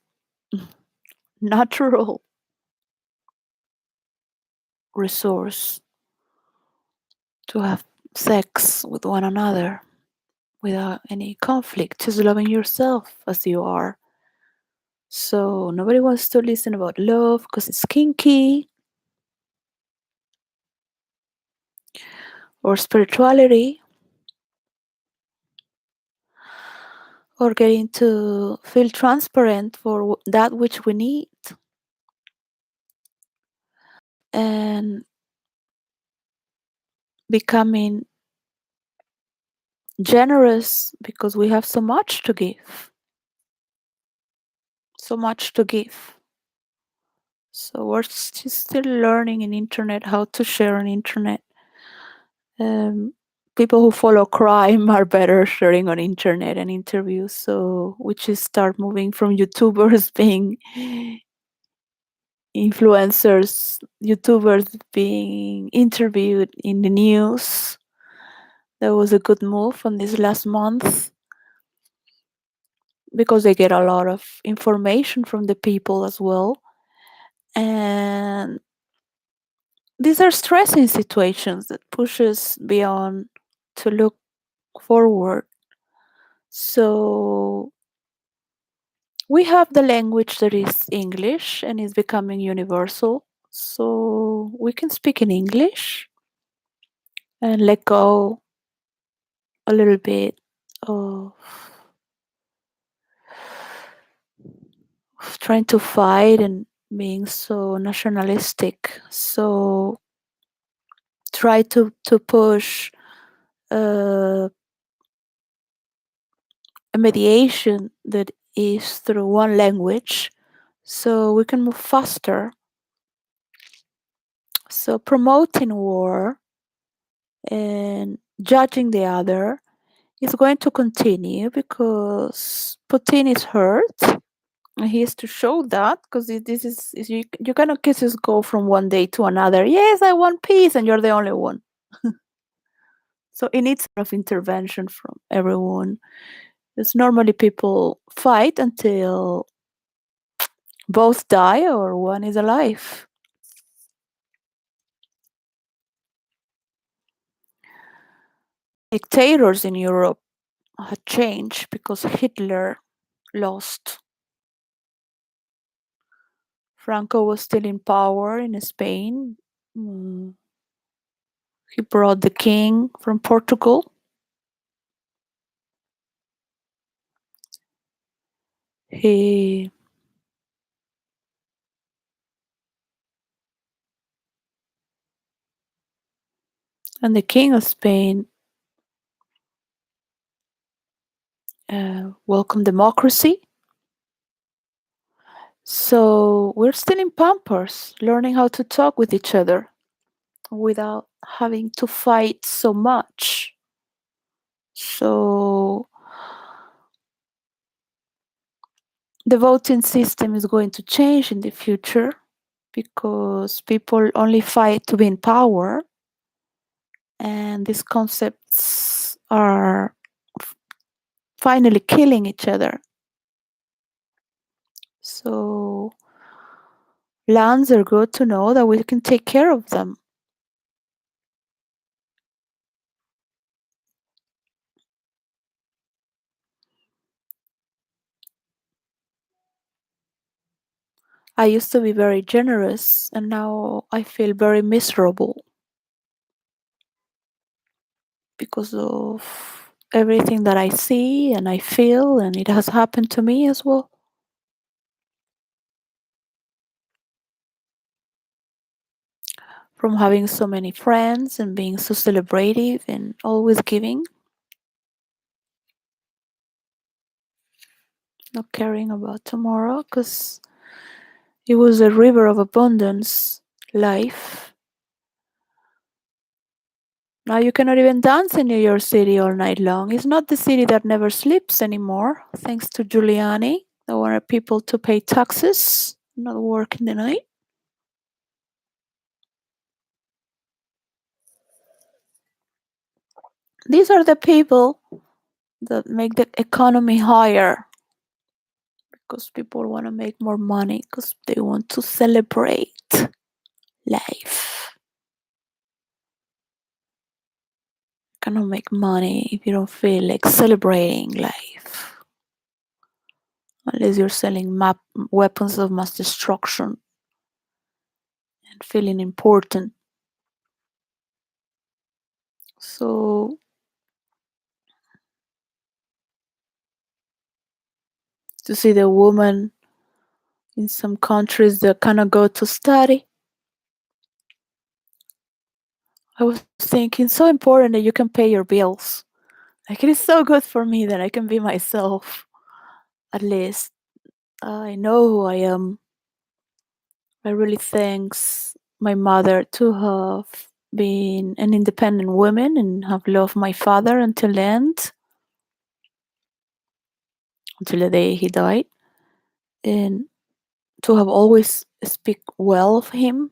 natural resource to have sex with one another without any conflict, just loving yourself as you are. So nobody wants to listen about love because it's kinky, or spirituality, or getting to feel transparent for that which we need, and becoming generous because we have so much to give. So much to give. So we're still learning in internet how to share on internet. People who follow crime are better sharing on internet and interviews. So we just start moving from YouTubers being influencers, YouTubers being interviewed in the news. That was a good move on this last month because they get a lot of information from the people as well. And these are stressing situations that push us beyond to look forward. So we have the language that is English and is becoming universal. So we can speak in English and let go a little bit of trying to fight and being so nationalistic. So try to push uh, a mediation that is through one language so we can move faster. So promoting war and judging the other is going to continue because Putin is hurt. And he has to show that because this is you cannot just go from one day to another. Yes, I want peace, and you're the only one. So it needs a lot of intervention from everyone. Because normally people fight until both die or one is alive. Dictators in Europe had changed because Hitler lost. Franco was still in power in Spain. He brought the king from Portugal. He and the king of Spain welcomed democracy. So we're still in Pampers, learning how to talk with each other without having to fight so much. So the voting system is going to change in the future because people only fight to be in power, and these concepts are finally killing each other. So lands are good to know that we can take care of them. I used to be very generous, and now I feel very miserable because of everything that I see and I feel, and it has happened to me as well. From having so many friends and being so celebrative and always giving, not caring about tomorrow, because it was a river of abundance life. Now you cannot even dance in New York City all night long. It's not the city that never sleeps anymore, thanks to Giuliani. They wanted people to pay taxes, not work in the night. These are the people that make the economy higher because people want to make more money because they want to celebrate life. You cannot make money if you don't feel like celebrating life. Unless you're selling weapons of mass destruction and feeling important. So to see the woman in some countries that cannot go to study, I was thinking, so important that you can pay your bills. Like, it is so good for me that I can be myself. At least I know who I am. I really thanks my mother to have been an independent woman and have loved my father until the end, until the day he died, and to have always speak well of him.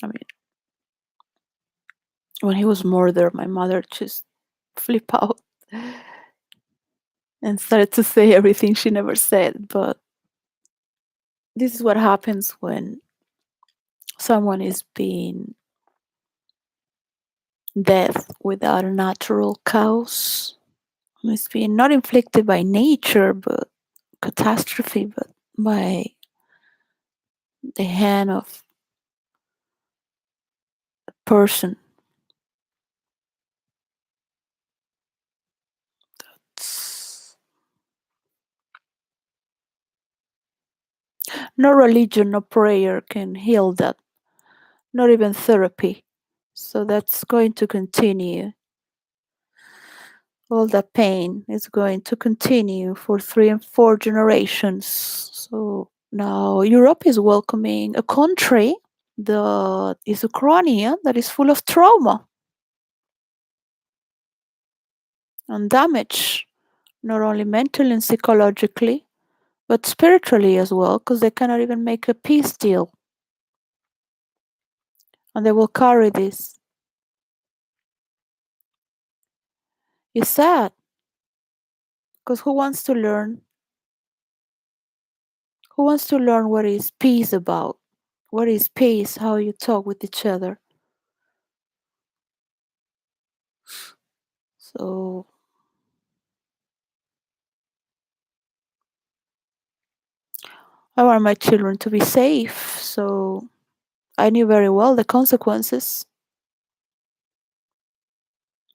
I mean, when he was murdered, my mother just flip out and started to say everything she never said. But this is what happens when someone is being death without a natural cause. It's being not inflicted by nature, but catastrophe, but by the hand of a person. No religion, no prayer can heal that, not even therapy. So that's going to continue. All that pain is going to continue for 3 and 4 generations. So Now, Europe is welcoming a country that is Ukraine that is full of trauma and damage, not only mentally and psychologically, but spiritually as well, because they cannot even make a peace deal. And they will carry this. It's sad, because who wants to learn? Who wants to learn what is peace about? What is peace? How you talk with each other. So I want my children to be safe. So I knew very well the consequences.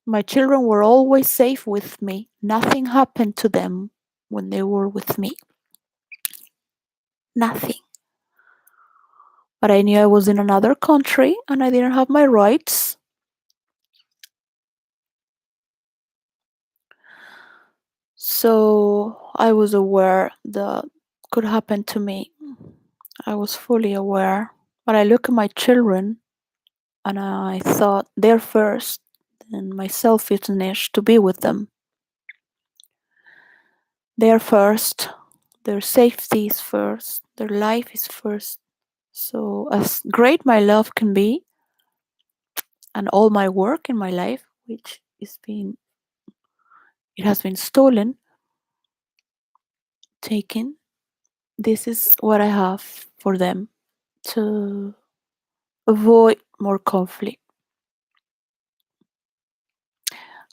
My children were always safe with me. Nothing happened to them when they were with me. Nothing. But I knew I was in another country and I didn't have my rights. So I was aware that could happen to me. I was fully aware. But I look at my children and I thought they're first and my selfishness to be with them. They're first. Their safety is first. Their life is first. So as great my love can be, and all my work in my life, which it has been stolen, taken, this is what I have for them to avoid more conflict.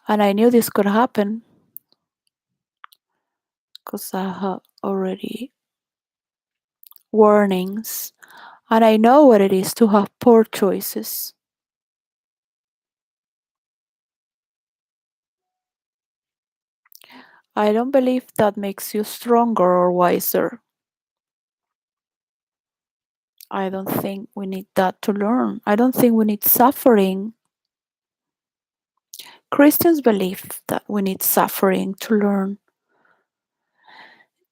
And I knew this could happen because I have already warnings, and I know what it is to have poor choices. I don't believe that makes you stronger or wiser. I don't think we need that to learn. I don't think we need suffering. Christians believe that we need suffering to learn.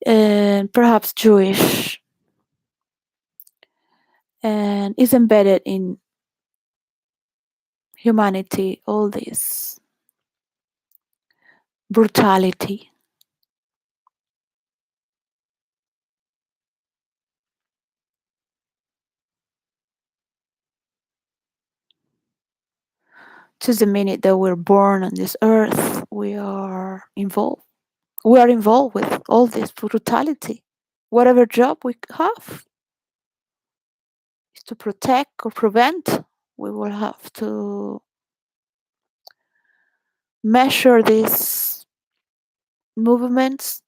And perhaps Jewish. And is embedded in humanity, all this brutality. Just the minute that we're born on this earth, we are involved. We are involved with all this brutality. Whatever job we have is to protect or prevent. We will have to measure these movements,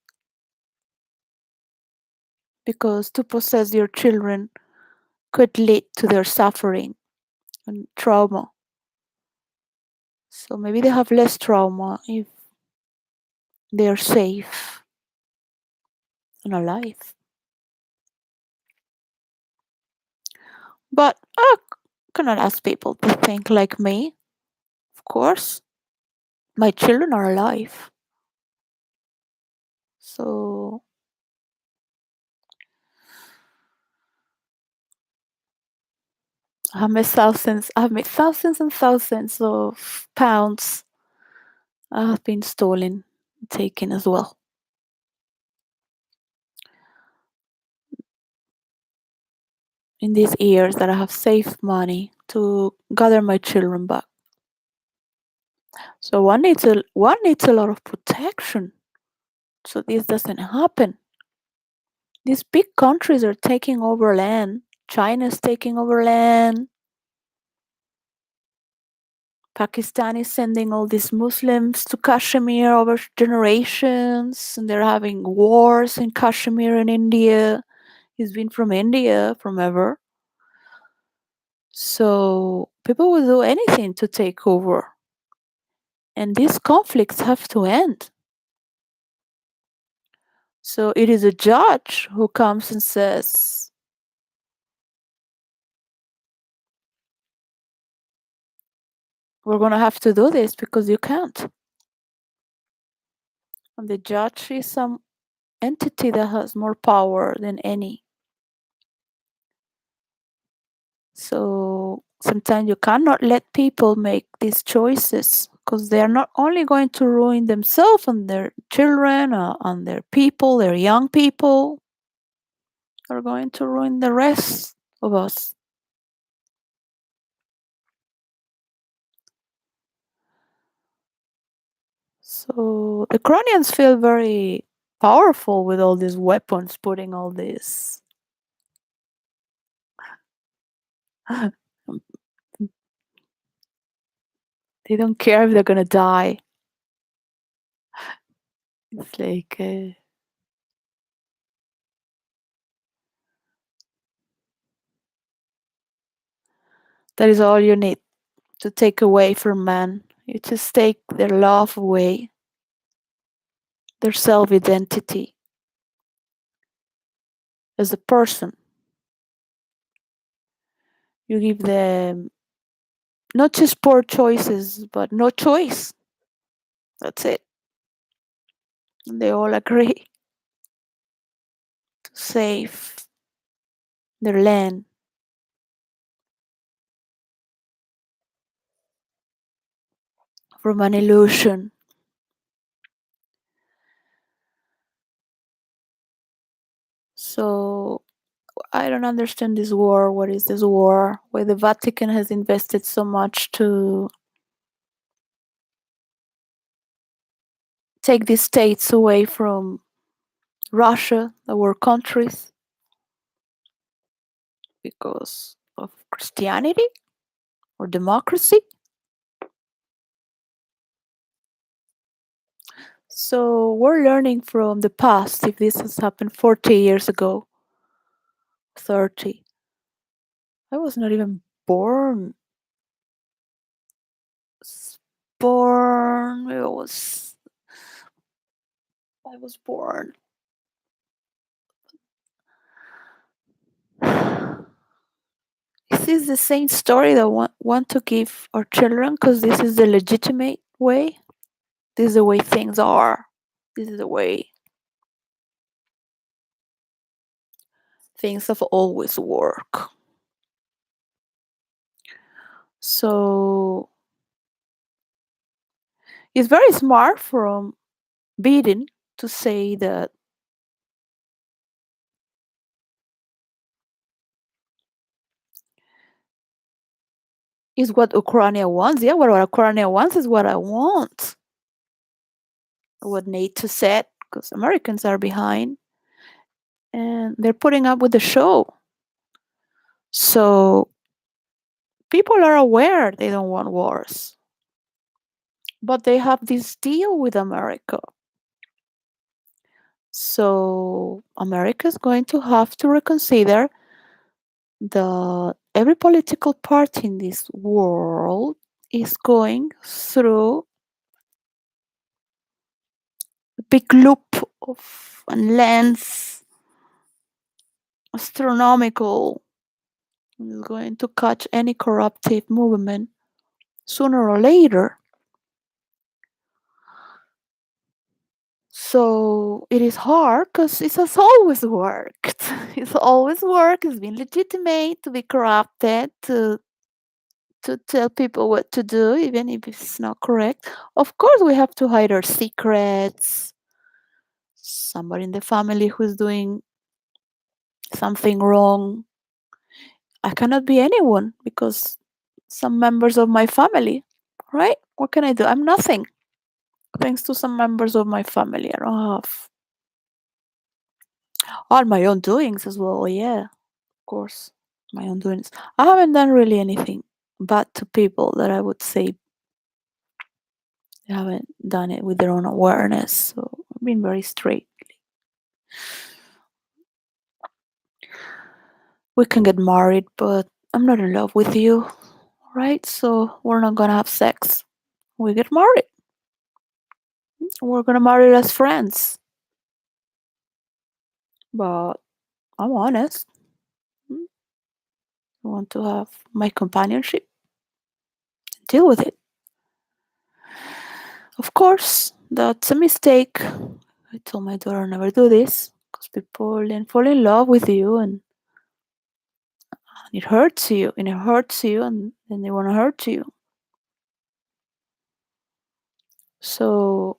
because to possess your children could lead to their suffering and trauma. So maybe they have less trauma if they are safe and alive. But I cannot ask people to think like me. Of course, my children are alive. So I've made thousands and thousands of pounds have been stolen, taken as well. In these years that I have saved money to gather my children back. So one needs a lot of protection so this doesn't happen. These big countries are taking over land. China's taking over land. Pakistan is sending all these Muslims to Kashmir over generations, and they're having wars in Kashmir and India. He's been from India from ever. So people will do anything to take over. And these conflicts have to end. So it is a judge who comes and says, we're going to have to do this because you can't. And the judge is some entity that has more power than any. So sometimes you cannot let people make these choices because they are not only going to ruin themselves and their children and their people, their young people, are going to ruin the rest of us. So the Ukrainians feel very powerful with all these weapons, putting all this. They don't care if they're gonna die. It's like that is all you need to take away from man. You just take their love away, their self-identity as a person. You give them not just poor choices, but no choice. That's it. And they all agree to save their land. From an illusion. So I don't understand this war. What is this war? Where the Vatican has invested so much to take these states away from Russia, that were countries, because of Christianity or democracy. So we're learning from the past. If this has happened 40 years ago, 30, I was not even born. Born. I was born. Is this the same story that want to give our children because this is the legitimate way? This is the way things are. This is the way things have always worked. So it's very smart from Biden to say that is what Ukraine wants. Yeah, what Ukraine wants is what I want. What NATO said, because Americans are behind and they're putting up with the show. So people are aware they don't want wars, but they have this deal with America. So America is going to have to reconsider that every political party in this world is going through a big loop of and lens, astronomical, is going to catch any corruptive movement sooner or later. So it is hard because it has always worked. It's always worked. It's been legitimate to be corrupted, to tell people what to do, even if it's not correct. Of course, we have to hide our secrets. Somebody in the family who's doing something wrong. I cannot be anyone because some members of my family, right? What can I do? I'm nothing. Thanks to some members of my family. I don't have all my own doings as well. Yeah, of course. My own doings. I haven't done really anything bad to people that I would say they haven't done it with their own awareness. So I've been very straight. We can get married, but I'm not in love with you, right? So we're not gonna have sex. We get married. We're gonna marry as friends. But I'm honest. I want to have my companionship. Deal with it. Of course, that's a mistake. I told my daughter never do this because people then fall in love with you and It hurts you, and it hurts you, and then they want to hurt you. So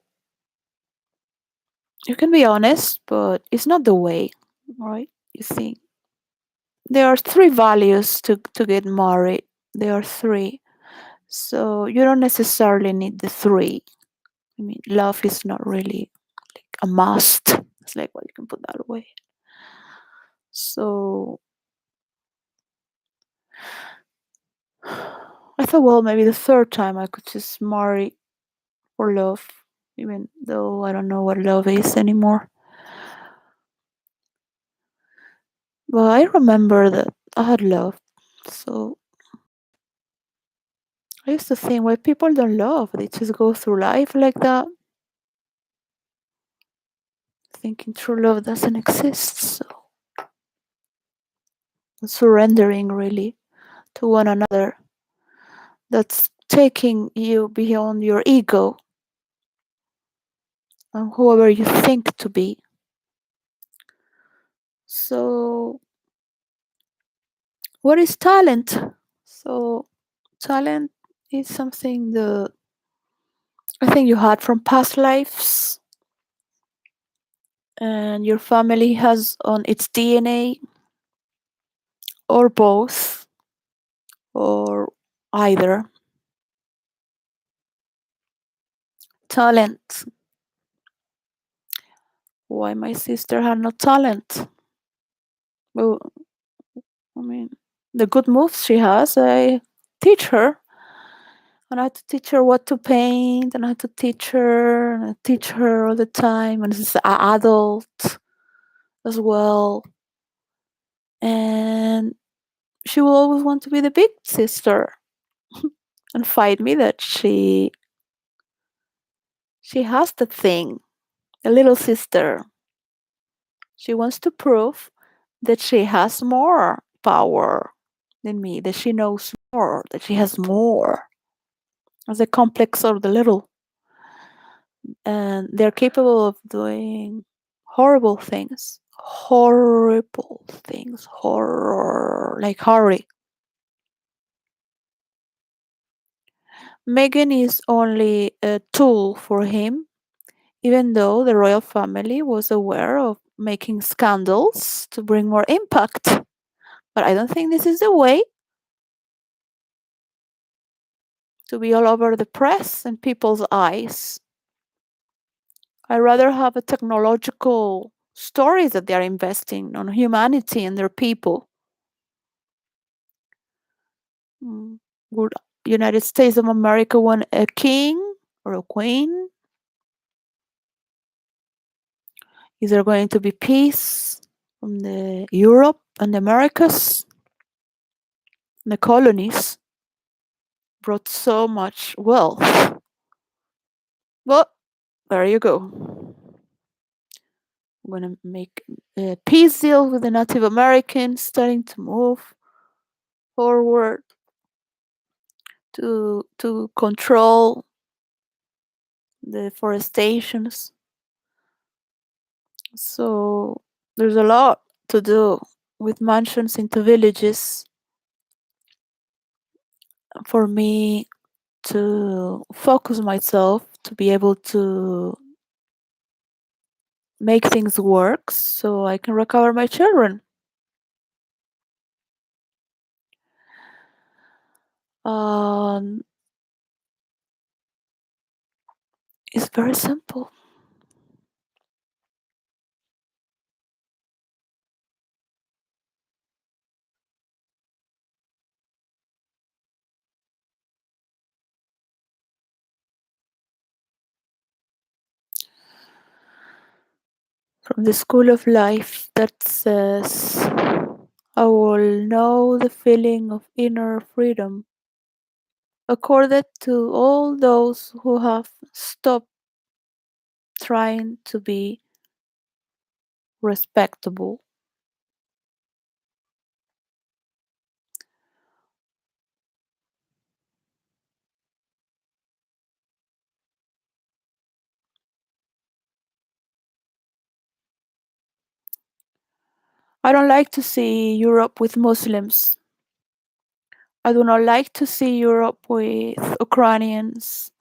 you can be honest, but it's not the way, right? You think there are three values to get married. There are three. So you don't necessarily need the three. I mean, love is not really like a must. It's like, well, you can put that away. So I thought, well, maybe the third time I could just marry for love, even though I don't know what love is anymore. But I remember that I had love. So I used to think, why people don't love? They just go through life like that, thinking true love doesn't exist. So surrendering really to one another. That's taking you beyond your ego and whoever you think to be. So, what is talent? So, talent is something that I think you had from past lives and your family has on its DNA, or both, or either. Talent. Why my sister had no talent? Well, I mean, the good moves she has, I teach her. And I had to teach her what to paint, and I had to teach her, and I teach her all the time. And she's an adult as well. And she will always want to be the big sister and fight me that she has the thing, the little sister. She wants to prove that she has more power than me, that she knows more, that she has more. As a complex of the little. And they're capable of doing horrible things. Horrible things. Horror. Like Harry. Meghan is only a tool for him, even though the royal family was aware of making scandals to bring more impact. But I don't think this is the way to be all over the press and people's eyes. I rather have a technological stories that they are investing on humanity and their people. Would United States of America want a king or a queen? Is there going to be peace from the Europe and the Americas? The colonies brought so much wealth. Well, there you go. I'm gonna make a peace deal with the Native Americans, starting to move forward to control the forestations. So there's a lot to do with mansions into villages for me to focus myself to be able to make things work so I can recover my children. Um, it's very simple. From the school of life that says, I will know the feeling of inner freedom accorded to all those who have stopped trying to be respectable. I don't like to see Europe with Muslims. I do not like to see Europe with Ukrainians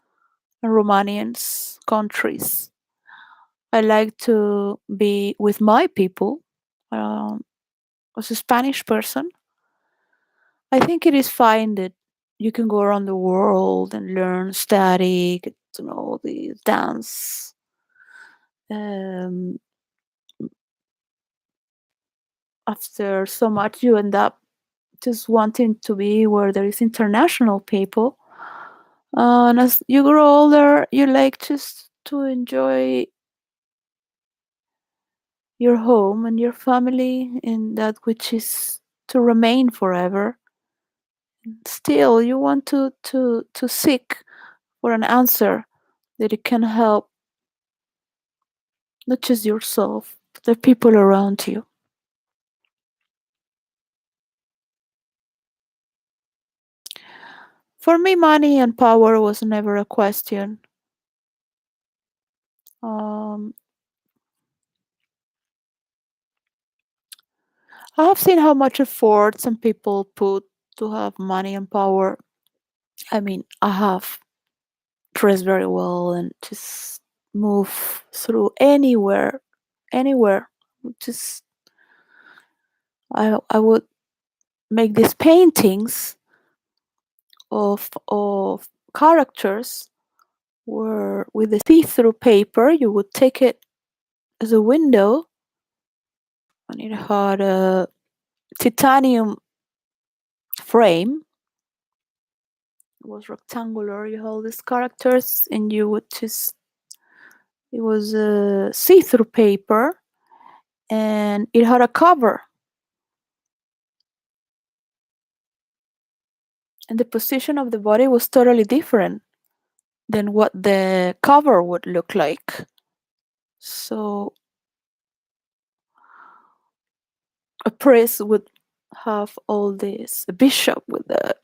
and Romanians countries. I like to be with my people. Um, as a Spanish person, I think it is fine that you can go around the world and learn, study, get to know the dance. Um, After so much, you end up just wanting to be where there is international people. And as you grow older, you like just to enjoy your home and your family and that which is to remain forever. Still, you want to seek for an answer that it can help not just yourself, but the people around you. For me, money and power was never a question. Um, I have seen how much effort some people put to have money and power. I mean, I have dressed very well and just move through anywhere. Just I would make these paintings of characters where with the see-through paper you would take it as a window and it had a titanium frame. It was rectangular. You hold these characters and you would just it was a see-through paper and it had a cover and the position of the body was totally different than what the cover would look like. So a priest would have all this, a bishop with a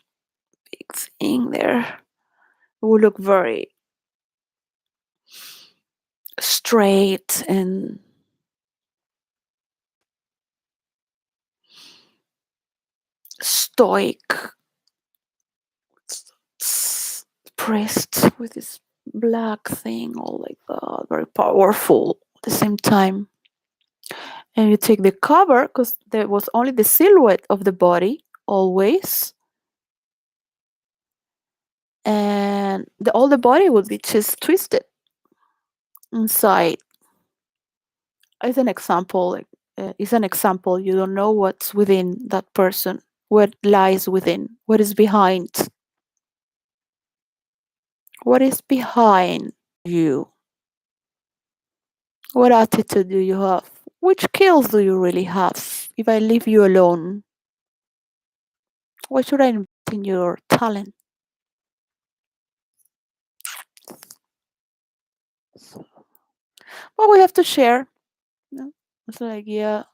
big thing there. It would look very straight and stoic priest with this black thing, all like that, very powerful at the same time. And you take the cover because there was only the silhouette of the body always, and all the body would be just twisted inside. As an example, like, is an example. You don't know what's within that person, what lies within, what is behind, what is behind you. What attitude do you have? Which skills do you really have? If I leave you alone, why should I invest in your talent? Well, we have to share. You know? It's like, yeah,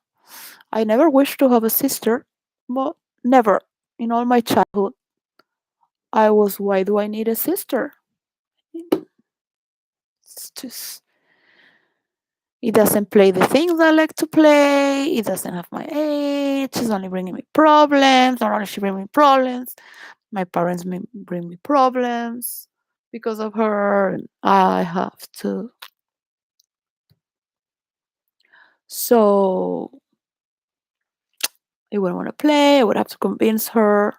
I never wished to have a sister, but never. In all my childhood, I was, why do I need a sister? It's just, it doesn't play the things I like to play. It doesn't have my age. She's only bringing me problems. Not only she bring me problems, my parents bring me problems because of her. And I have to. So I wouldn't want to play. I would have to convince her.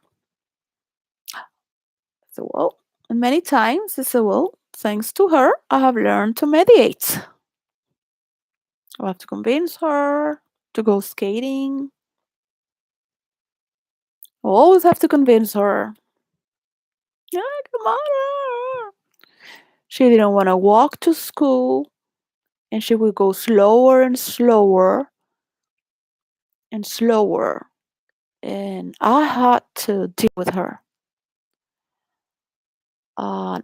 So, well, and many times I said, well, thanks to her, I have learned to mediate. I have to convince her to go skating. I always have to convince her. Yeah, come on. She didn't want to walk to school, and she would go slower and slower and slower. And I had to deal with her.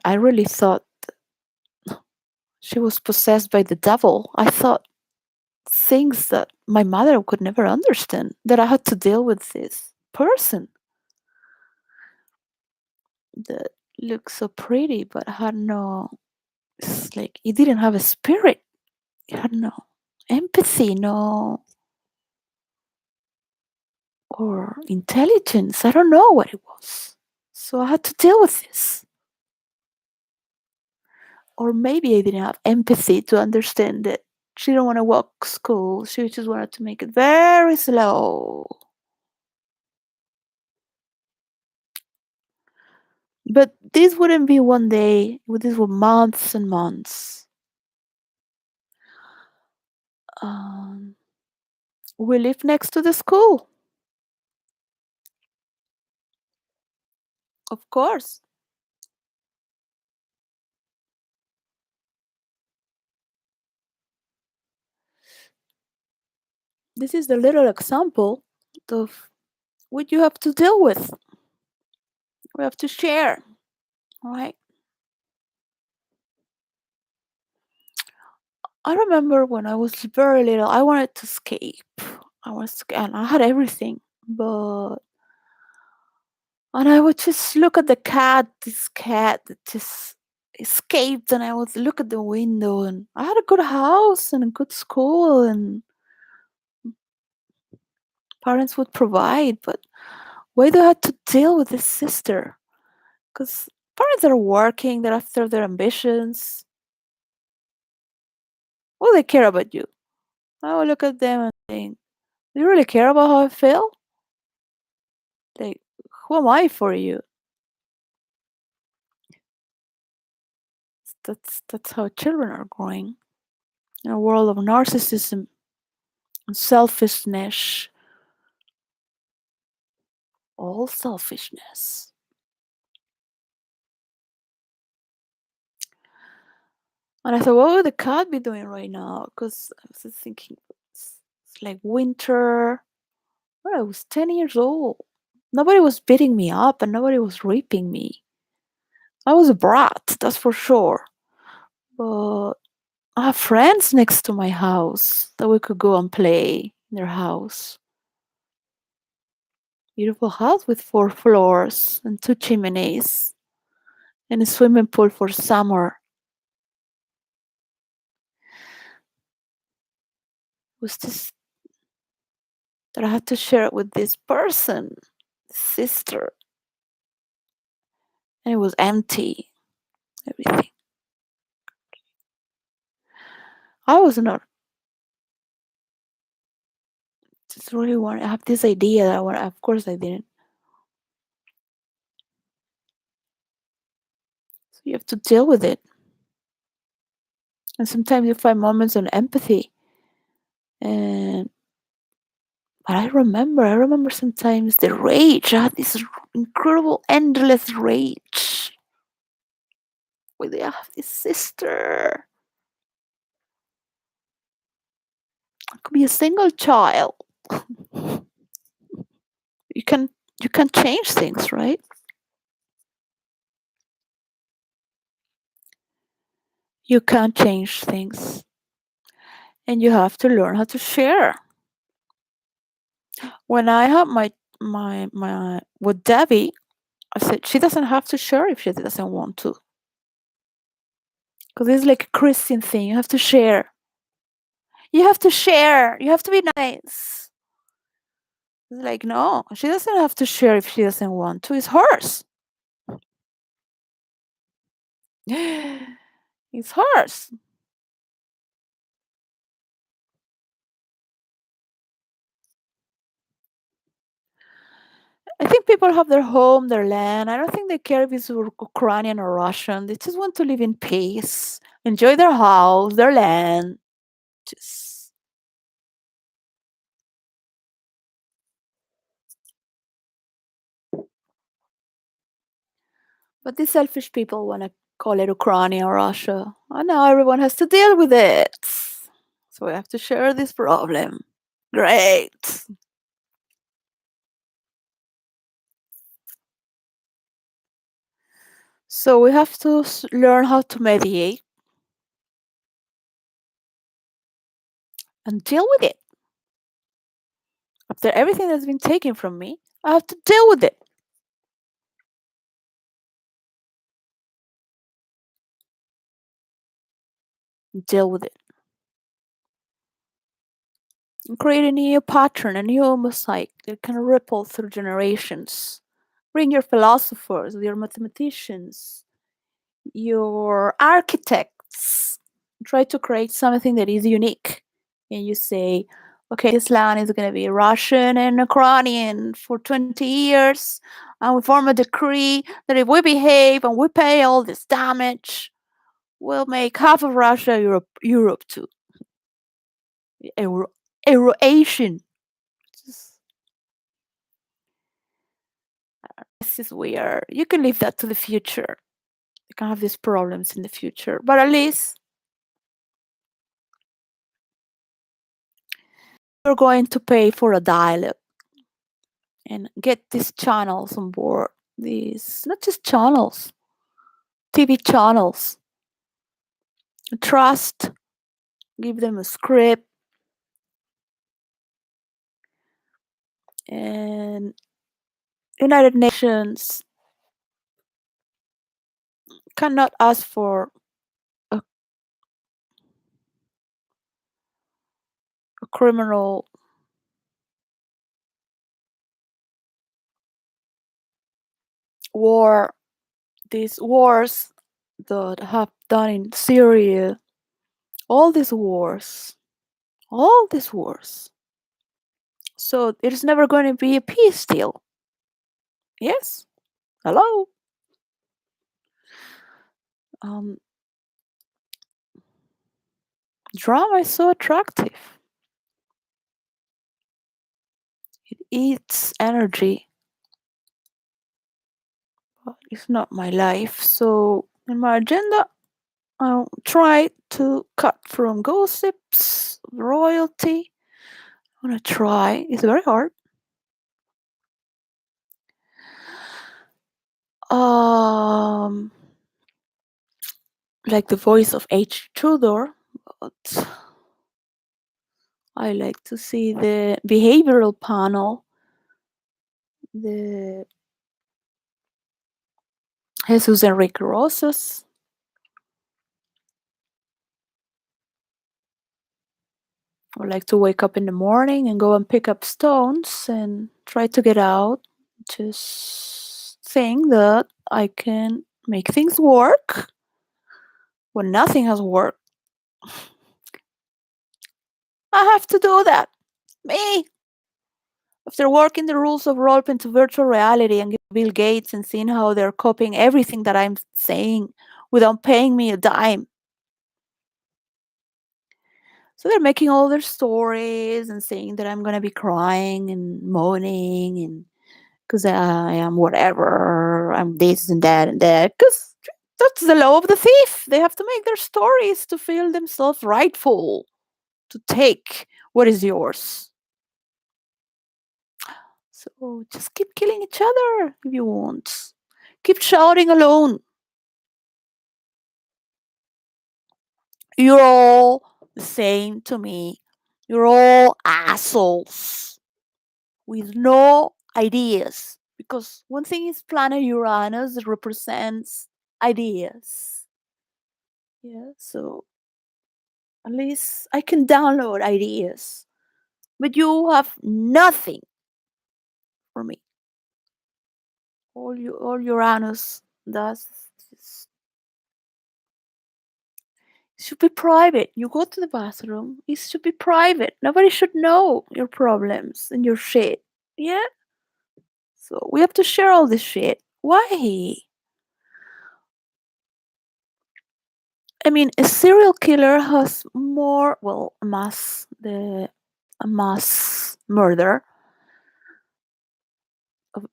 I really thought she was possessed by the devil. I thought things that my mother could never understand, that I had to deal with this person that looked so pretty but had no, it's like it didn't have a spirit. It had no empathy, no, or intelligence. I don't know what it was. So I had to deal with this. Or maybe I didn't have empathy to understand that she didn't want to walk school. She just wanted to make it very slow. But this wouldn't be one day. These were months and months. Um, we lived next to the school, of course. This is the little example of what you have to deal with. We have to share, right? I remember when I was very little, I wanted to escape. And I had everything, but and I would just look at the cat, this cat that just escaped, and I would look at the window, and I had a good house and a good school, and parents would provide. But why do I have to deal with this sister? Because parents are working, they're after their ambitions. Well, they care about you. I would look at them and think, do you really care about how I feel? Like, who am I for you? That's how children are growing in a world of narcissism and selfishness, all selfishness. And I thought, what would the cat be doing right now? Because I was just thinking, it's like winter. Well, I was 10 years old. Nobody was beating me up and nobody was raping me. I was a brat, that's for sure. But I have friends next to my house that we could go and play in their house. Beautiful house with 4 floors and 2 chimneys and a swimming pool for summer. It was just that I had to share it with this person, sister, and it was empty, everything. I was not just really want. I have this idea that I want. Of course, I didn't. So you have to deal with it, and sometimes you find moments of empathy. And but I remember sometimes the rage. I had this incredible, endless rage. With I have this sister. I could be a single child. You can you can change things, right? You can change things, and you have to learn how to share. When I had my with Debbie, I said she doesn't have to share if she doesn't want to, because it's like a Christian thing. You have to share. You have to share. You have to be nice. It's like no, she doesn't have to share if she doesn't want to. It's hers. It's hers. I think people have their home, their land. I don't think they care if it's Ukrainian or Russian. They just want to live in peace, enjoy their house, their land. Just but these selfish people want to call it Ukraine or Russia. And now everyone has to deal with it. So we have to share this problem. Great. So we have to learn how to mediate and deal with it. After everything that's been taken from me, I have to deal with it. Deal with it. create a new pattern, a new mosaic that can ripple through generations. Bring your philosophers, your mathematicians, your architects. Try to create something that is unique. And you say, okay, this land is going to be Russian and Ukrainian for 20 years. And we form a decree that if we behave and we pay all this damage, we'll make half of Russia Europe too. Asian. This is weird. You can leave that to the future. You can have these problems in the future. But at least you're going to pay for a dialogue and get these channels on board. These, not just channels, TV channels. Trust, give them a script, and United Nations cannot ask for a, a criminal war. These wars that have done in Syria, all these wars, all these wars. So there's never going to be a peace deal. Yes? Hello? Um, Drama is so attractive. It eats energy, but it's not my life. So in my agenda, I'll try to cut from gossips, royalty. I'm gonna try. It's very hard. Um, like the voice of 𝙬𝙙𝙖𝙩, but I like to see the behavioral panel, the Jesús Enrique Rosas. I like to wake up in the morning and go and pick up stones and try to get out. Just think that I can make things work when nothing has worked. I have to do that. Me. After working the rules of role into virtual reality and Bill Gates and seeing how they're copying everything that I'm saying without paying me a dime. So they're making all their stories and saying that I'm going to be crying and moaning and because I am whatever, I'm this and that, because that's the law of the thief. They have to make their stories to feel themselves rightful, to take what is yours. So just keep killing each other if you want. Keep shouting alone. You're all the same to me. You're all assholes with no ideas. Because one thing is planet Uranus that represents ideas. Yeah, so at least I can download ideas. But you have nothing for me. All Uranus does is it should be private. You go to the bathroom, it should be private. Nobody should know your problems and your shit. Yeah? So we have to share all this shit. Why? I mean, a serial killer has more, well, a mass murder of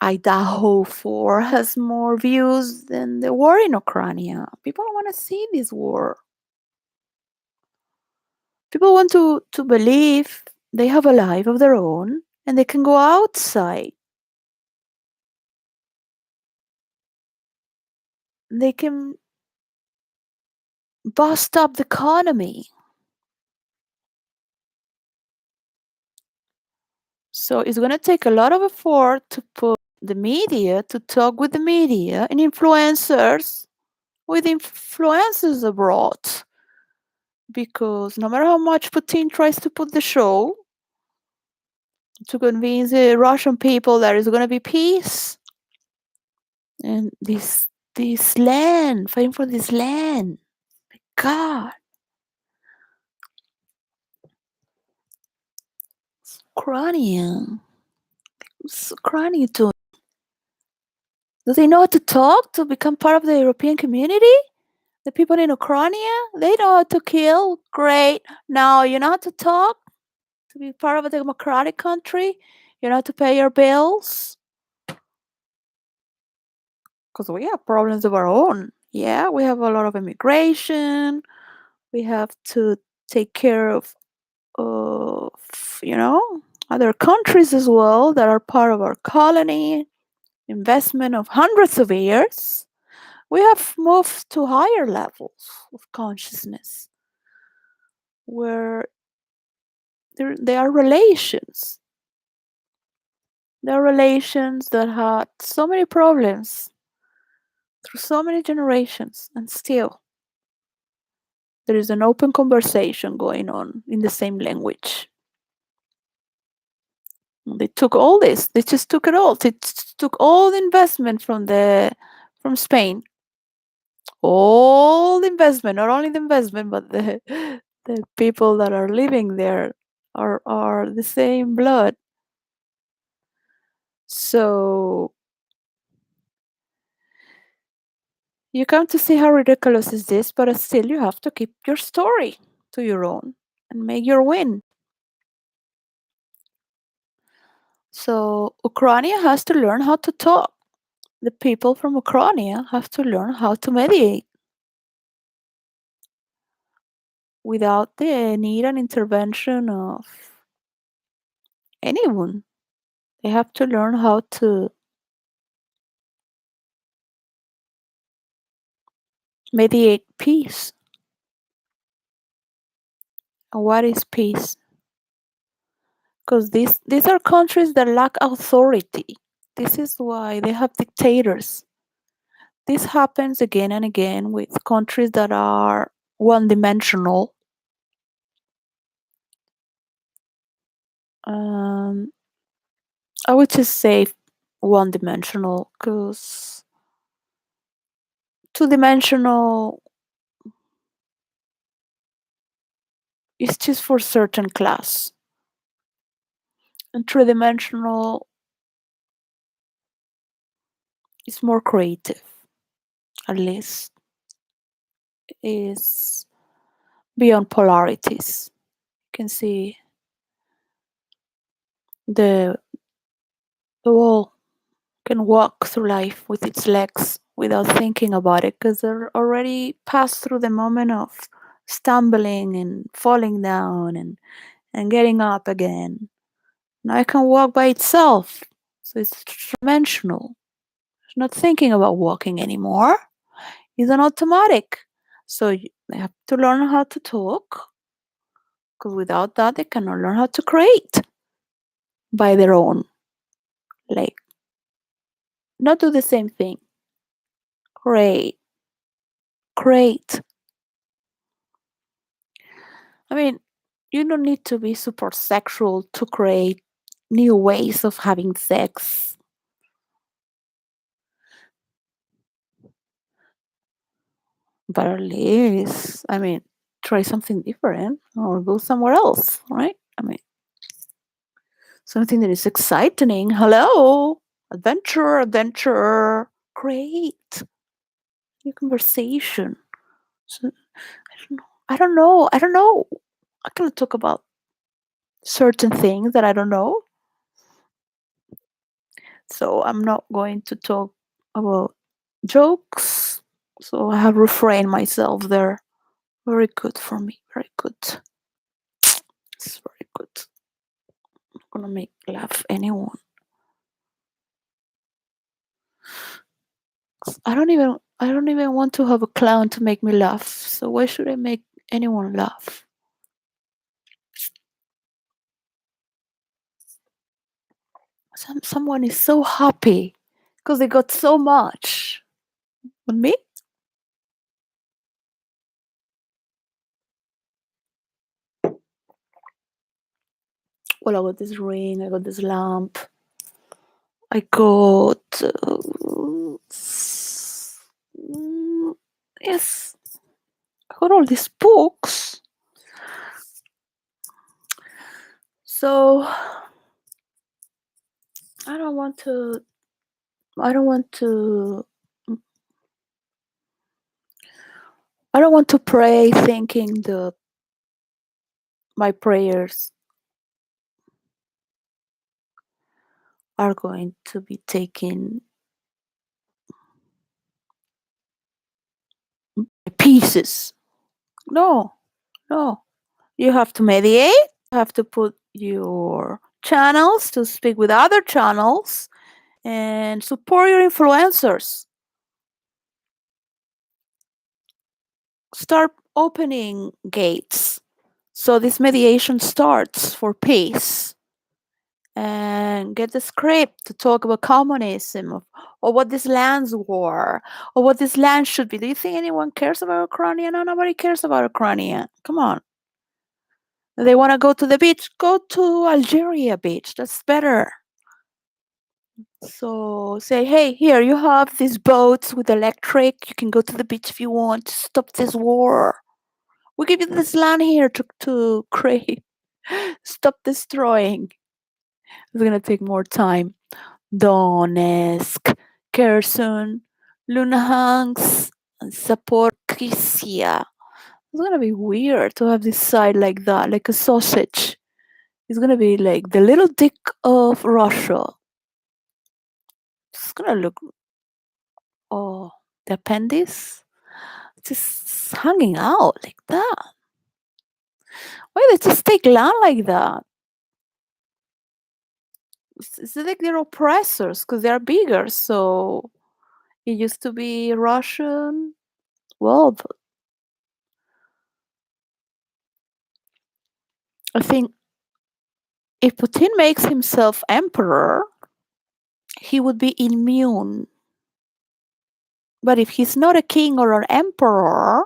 Idaho 4 has more views than the war in Ukraine. People want to see this war. People want to believe they have a life of their own and they can go outside. They can bust up the economy. So it's going to take a lot of effort to put the media, to talk with the media and influencers with influencers abroad because no matter how much Putin tries to put the show to convince the Russian people there is going to be peace and this land, fighting for this land. God, Ukrainian. What's Ukrainian doing? Do they know how to talk to become part of the European community? The people in Ukraine, they know how to kill. Great. Now you know how to talk to be part of a democratic country. You know how to pay your bills. Because we have problems of our own. Yeah, we have a lot of immigration. We have to take care of, you know, other countries as well that are part of our colony. Investment of hundreds of years. We have moved to higher levels of consciousness where there are relations. There are relations that had so many problems through so many generations, and still there is an open conversation going on in the same language. They took all this. They just took it all. They took all the investment from Spain. All the investment, not only the investment, but the people that are living there are the same blood. So you come to see how ridiculous is this, but still you have to keep your story to your own and make your win. So Ukraine has to learn how to talk. The people from Ukraine have to learn how to mediate without the need and intervention of anyone. They have to learn how to mediate peace. And what is peace? Because these are countries that lack authority. This is why they have dictators. This happens again and again with countries that are one-dimensional. I would just say one-dimensional because two-dimensional is just for certain class. And three-dimensional is more creative, at least is beyond polarities. You can see the wall can walk through life with its legs without thinking about it because they're already passed through the moment of stumbling and falling down and getting up again. Now it can walk by itself. So it's dimensional. It's not thinking about walking anymore. It's an automatic. So they have to learn how to talk because without that they cannot learn how to create by their own. Like, not do the same thing. Create. Create. I mean, you don't need to be super sexual to create new ways of having sex. But at least, I mean, try something different or go somewhere else, right? I mean, something that is exciting. Hello, adventure, adventure. Great. New conversation. So, I don't know. I cannot talk about certain things that I don't know. So I'm not going to talk about jokes. So I have refrained myself there. Very good for me. Very good. It's very good. I'm not gonna make laugh anyone. I don't even want to have a clown to make me laugh. So why should I make anyone laugh? Someone is so happy because they got so much. And me? Well, I got this ring, I got this lamp, I got yes, I got all these books. So I don't want to. I don't want to. I don't want to pray thinking that my prayers are going to be taken pieces. No, no. You have to mediate. You have to put your channels to speak with other channels and support your influencers. Start opening gates. So this mediation starts for peace. And get the script to talk about communism or what these lands were or what this land should be. Do you think anyone cares about Ukraine? No, nobody cares about Ukraine. Come on. They want to go to the beach, go to Algeria beach. That's better. So say, hey, here you have these boats with electric. You can go to the beach if you want to stop this war. We give you this land here to create, stop destroying. It's gonna take more time. Donetsk, Kherson, Luhansk, and Zaporizhia. It's gonna be weird to have this side like that, like a sausage. It's gonna be like the little dick of Russia. It's gonna look, oh, the appendix just hanging out like that. Why they just take land like that? It's like they're oppressors because they're bigger. So it used to be Russian. Well, I think if Putin makes himself emperor, he would be immune. But if he's not a king or an emperor,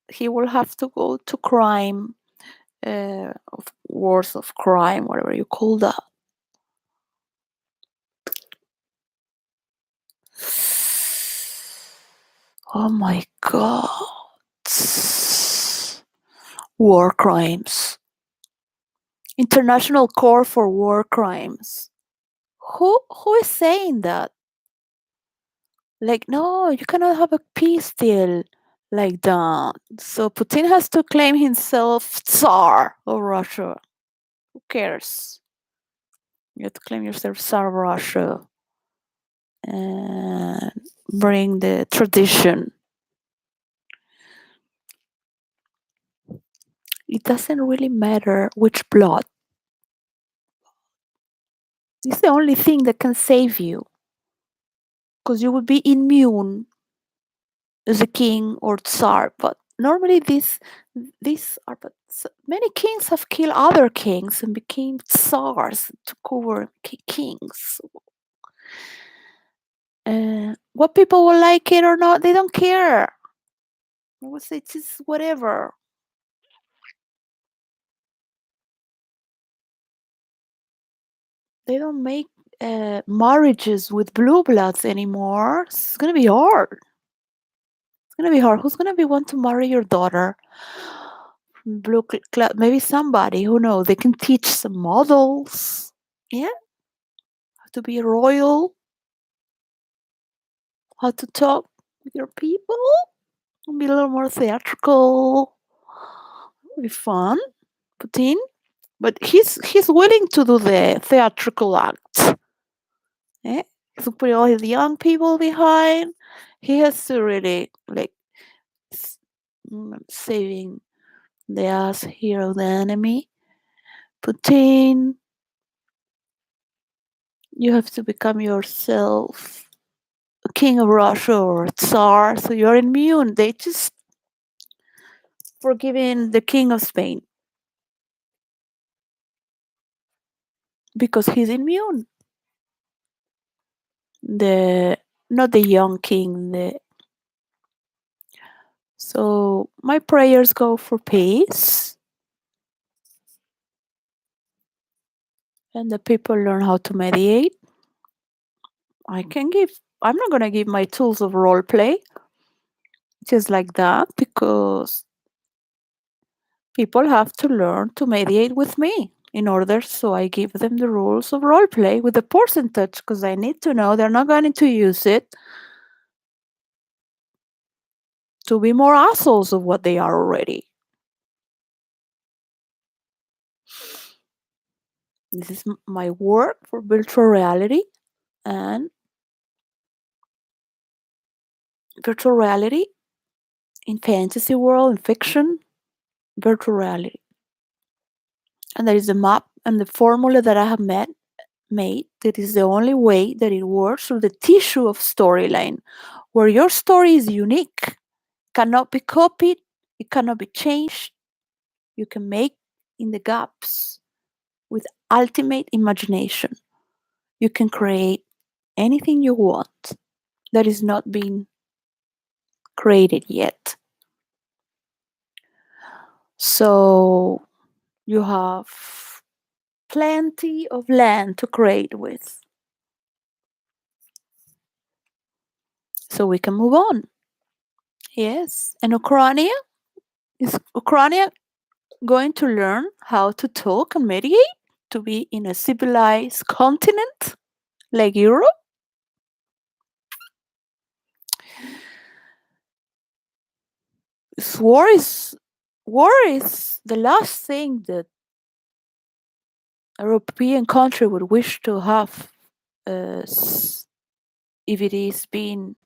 he will have to go to crime, of wars of crime, whatever you call that. Oh my god. War crimes. International Court for War Crimes. Who is saying that? Like, no, you cannot have a peace deal like that. So Putin has to claim himself Tsar of Russia. Who cares? You have to claim yourself Tsar of Russia and bring the tradition. It doesn't really matter which blood. It's the only thing that can save you. Because you would be immune as a king or Tsar. But normally these are, but many kings have killed other kings and became Tsars, took over kings. What people will like it or not, they don't care. I would say it's just whatever. They don't make marriages with blue bloods anymore. It's gonna be hard. It's gonna be hard. Who's gonna be want to marry your daughter? Blue clad, maybe somebody who knows. They can teach some models. Yeah, how to be royal, how to talk with your people, and be a little more theatrical. It'll be fun, Putin. But he's willing to do the theatrical act. Eh? He's putting all his young people behind. He has to really like saving the ass hero, the enemy. Putin, you have to become yourself a king of Russia or a Tsar, so you're immune. They just forgiving the king of Spain because he's immune. The not the young king. So my prayers go for peace. and the people learn how to mediate. I'm not gonna give my tools of role play just like that, because people have to learn to mediate with me in order, so I give them the rules of role play with the percentage, because I need to know they're not going to use it to be more assholes of what they are already. This is my work for virtual reality, and virtual reality in fantasy world, in fiction, virtual reality. And there is a map and the formula that I have made that is the only way that it works through the tissue of storyline, where your story is unique, cannot be copied, it cannot be changed. You can make in the gaps with ultimate imagination. You can create anything you want that is not being created yet. So you have plenty of land to create with. So we can move on. Yes. And Ukraine going to learn how to talk and mediate to be in a civilized continent like Europe? War is the last thing that a European country would wish to have, if it is being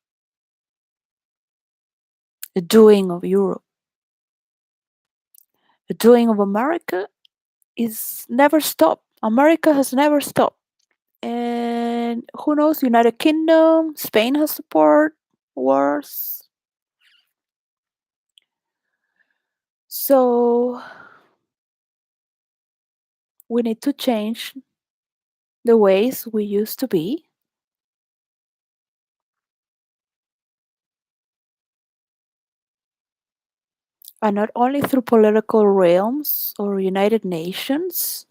the doing of Europe. The doing of America is never stopped. America has never stopped. And who knows, United Kingdom, Spain has support wars. So we need to change the ways we used to be. And not only through political realms or United Nations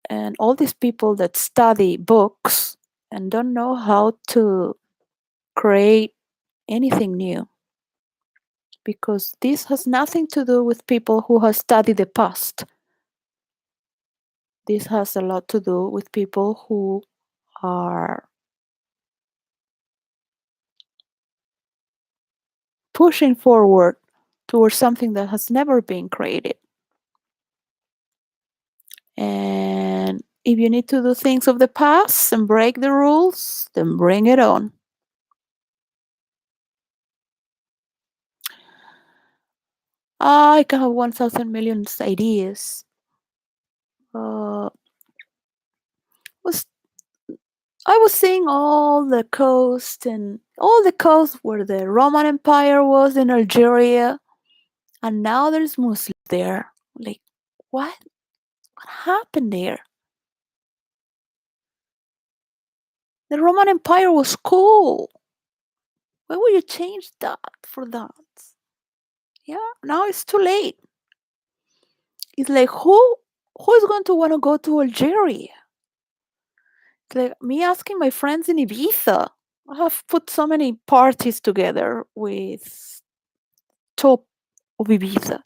and all these people that study books and don't know how to create anything new. Because this has nothing to do with people who have studied the past. This has a lot to do with people who are pushing forward towards something that has never been created. And if you need to do things of the past and break the rules, then bring it on. I can have 1,000 million ideas. Was I was seeing all the coast where the Roman Empire was in Algeria, and now there's Muslims there. Like, what? What happened there? The Roman Empire was cool. Why would you change that for that? Yeah, now it's too late. It's like who is going to want to go to Algeria? It's like me asking my friends in Ibiza. I have put so many parties together with top of Ibiza.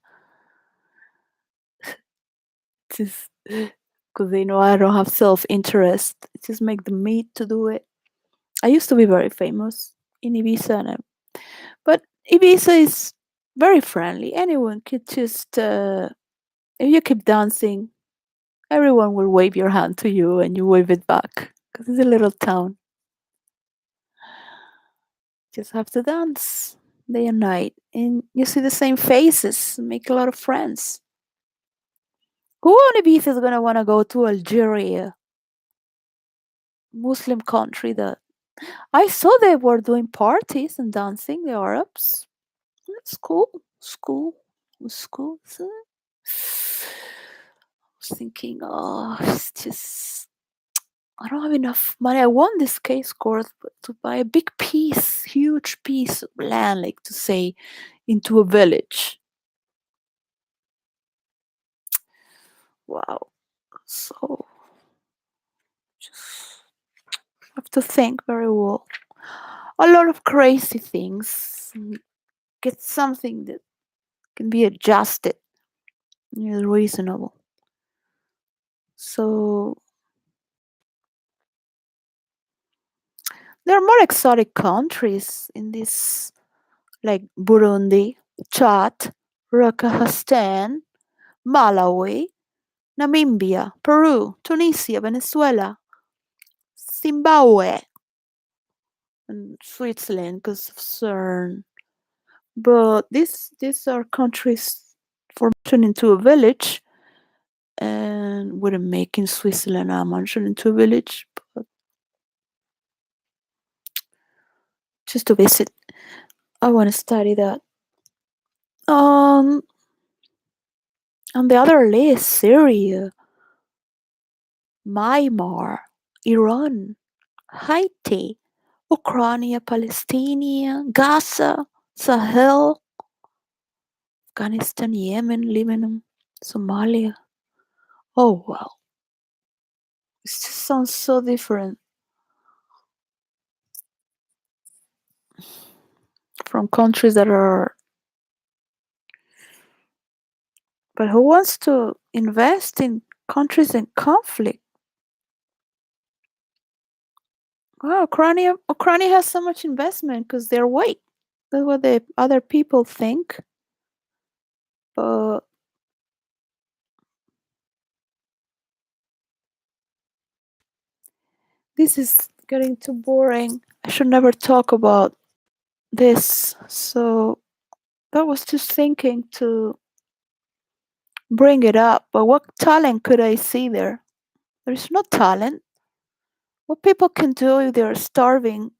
Just because they know I don't have self-interest. Just make them meet to do it. I used to be very famous in Ibiza, but Ibiza is very friendly. Anyone could just, if you keep dancing, everyone will wave your hand to you and you wave it back because it's a little town. Just have to dance day and night, and you see the same faces, make a lot of friends. Who on Ibiza is gonna want to go to Algeria, Muslim country that I saw they were doing parties and dancing, the Arabs. It's cool. School. School. So I was thinking, oh, it's just, I don't have enough money. I want this case course, but to buy a big piece, huge piece of land, like to say, into a village. Wow. So Just have to think very well. A lot of crazy things. Get something that can be adjusted, is reasonable. So there are more exotic countries in this, like Burundi, Chad, Kazakhstan, Malawi, Namibia, Peru, Tunisia, Venezuela, Zimbabwe, and Switzerland because of CERN. But these are countries formation into a village, and wouldn't make in Switzerland a mansion into a village, but just to visit. I want to study that. Um, on the other list, Syria, Myanmar, Iran, Haiti, Ukraine, Palestine, Gaza, Sahel, Afghanistan, Yemen, Lebanon, Somalia. Oh wow, it just sounds so different from countries that are. But who wants to invest in countries in conflict? Well, Ukraine has so much investment because they're white. That's what the other people think. But this is getting too boring. I should never talk about this. So I was just thinking to bring it up. But what talent could I see there? There's no talent. What people can do if they're starving.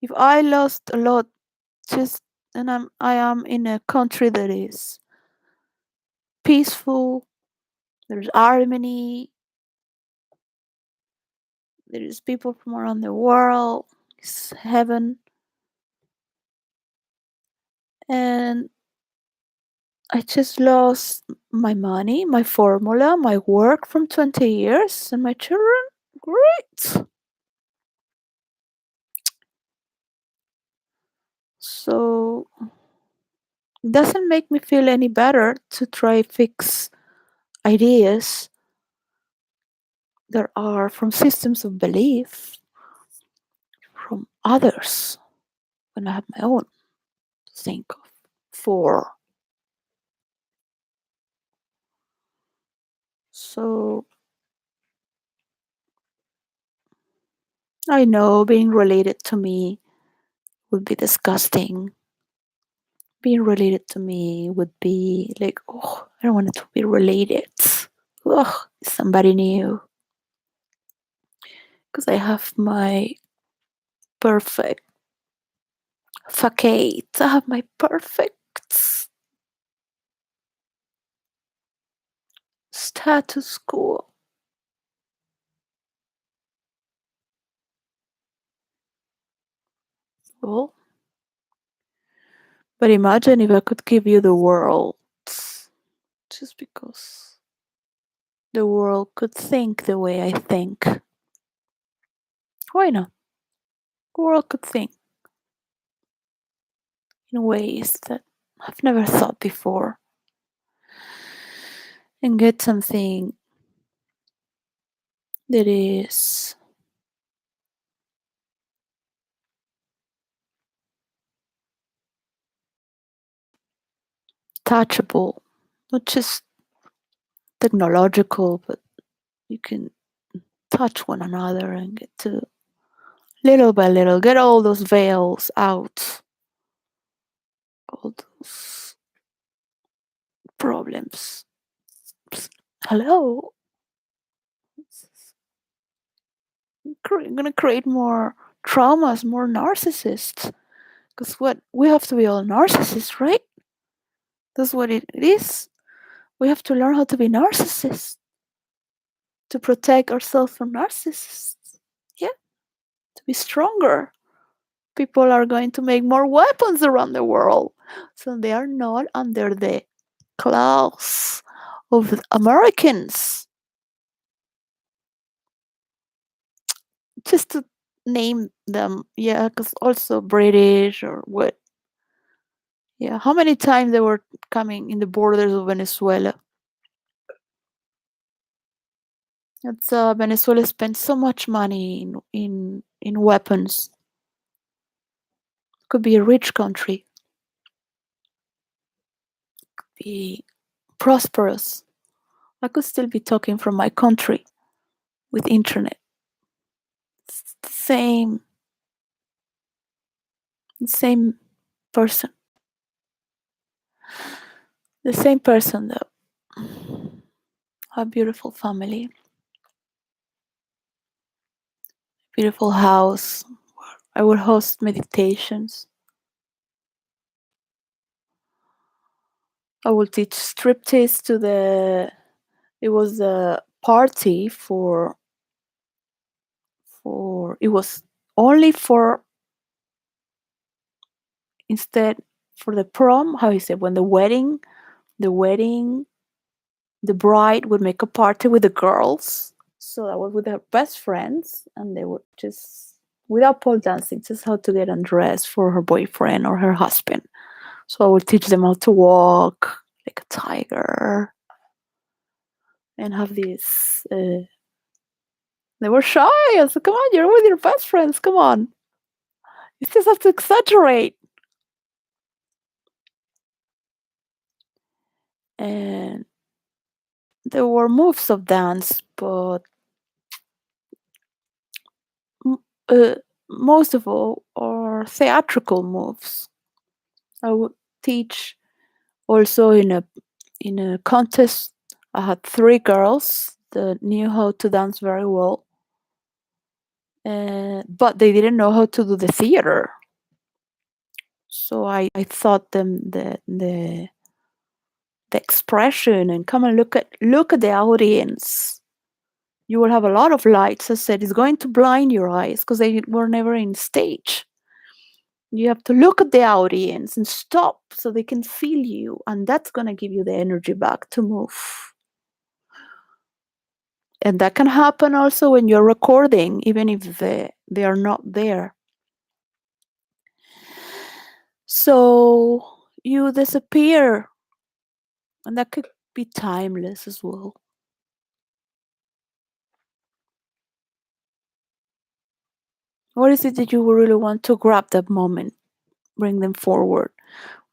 If I lost a lot, just and I am in a country that is peaceful. There's harmony. There's people from around the world. It's heaven. And I just lost my money, my formula, my work from 20 years, and my children. Great. So it doesn't make me feel any better to try fix ideas that are from systems of belief from others when I have my own to think of for. So I know being related to me would be disgusting. Being related to me would be like, oh, I don't want it to be related. Ugh, somebody new. Because I have my perfect facade. I have my perfect status quo. Well, but imagine if I could give you the world just because the world could think the way I think. Why not? The world could think in ways that I've never thought before and get something that is touchable, not just technological, but you can touch one another and get to little by little get all those veils out, all those problems. Hello, I'm gonna create more traumas, more narcissists. Because what we have to be all narcissists, right? That's what it is. We have to learn how to be narcissists to protect ourselves from narcissists. Yeah, to be stronger. People are going to make more weapons around the world, so they are not under the claws of Americans. just to name them. Yeah, because also British or what? Yeah, how many times they were coming in the borders of Venezuela? It's Venezuela spent so much money in weapons. Could be a rich country, be prosperous. I could still be talking from my country with internet. It's the same person. The same person though. A beautiful family, beautiful house. I would host meditations. I will teach striptease to the. It was a party for. It was only for instead for the prom. How you say when the wedding, the bride would make a party with the girls. So I was with her best friends, and they would just without pole dancing, just how to get undressed for her boyfriend or her husband. So I would teach them how to walk like a tiger and have this. They were shy. I said, "Come on, you're with your best friends. Come on, you just have to exaggerate." And there were moves of dance, but m- uh, most of all are theatrical moves. I would teach also in a contest. I had 3 girls that knew how to dance very well, but they didn't know how to do the theater. So I taught them the expression and come and look at the audience. You will have a lot of lights. I said it's going to blind your eyes because they were never in stage. You have to look at the audience and stop so they can feel you, and that's going to give you the energy back to move. And that can happen also when you're recording, even if they are not there. So you disappear, and that could be timeless as well. What is it that you really want to grab that moment, bring them forward?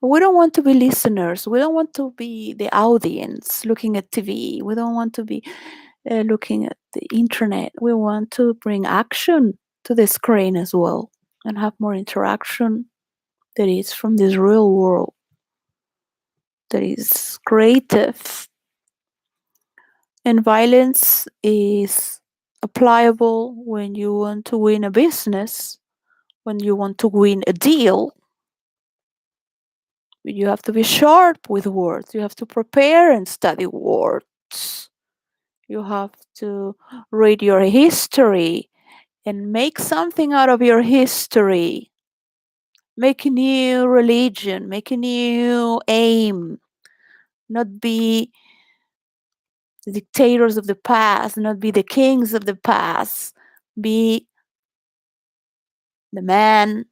We don't want to be listeners. We don't want to be the audience looking at TV. We don't want to be looking at the internet. We want to bring action to the screen as well and have more interaction that is from this real world, that is creative. And violence is applicable when you want to win a business, when you want to win a deal. You have to be sharp with words. You have to prepare and study words. You have to read your history and make something out of your history. Make a new religion, make a new aim. Not be the dictators of the past, not be the kings of the past. Be the man,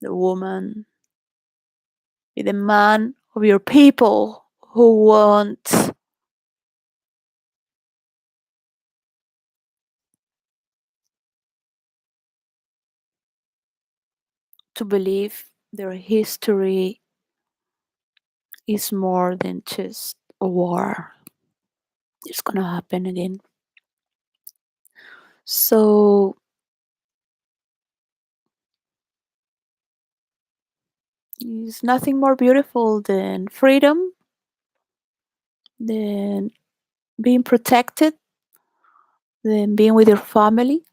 the woman, be the man of your people who want to believe their history is more than just a war. It's gonna happen again. So it's nothing more beautiful than freedom, than being protected, than being with your family.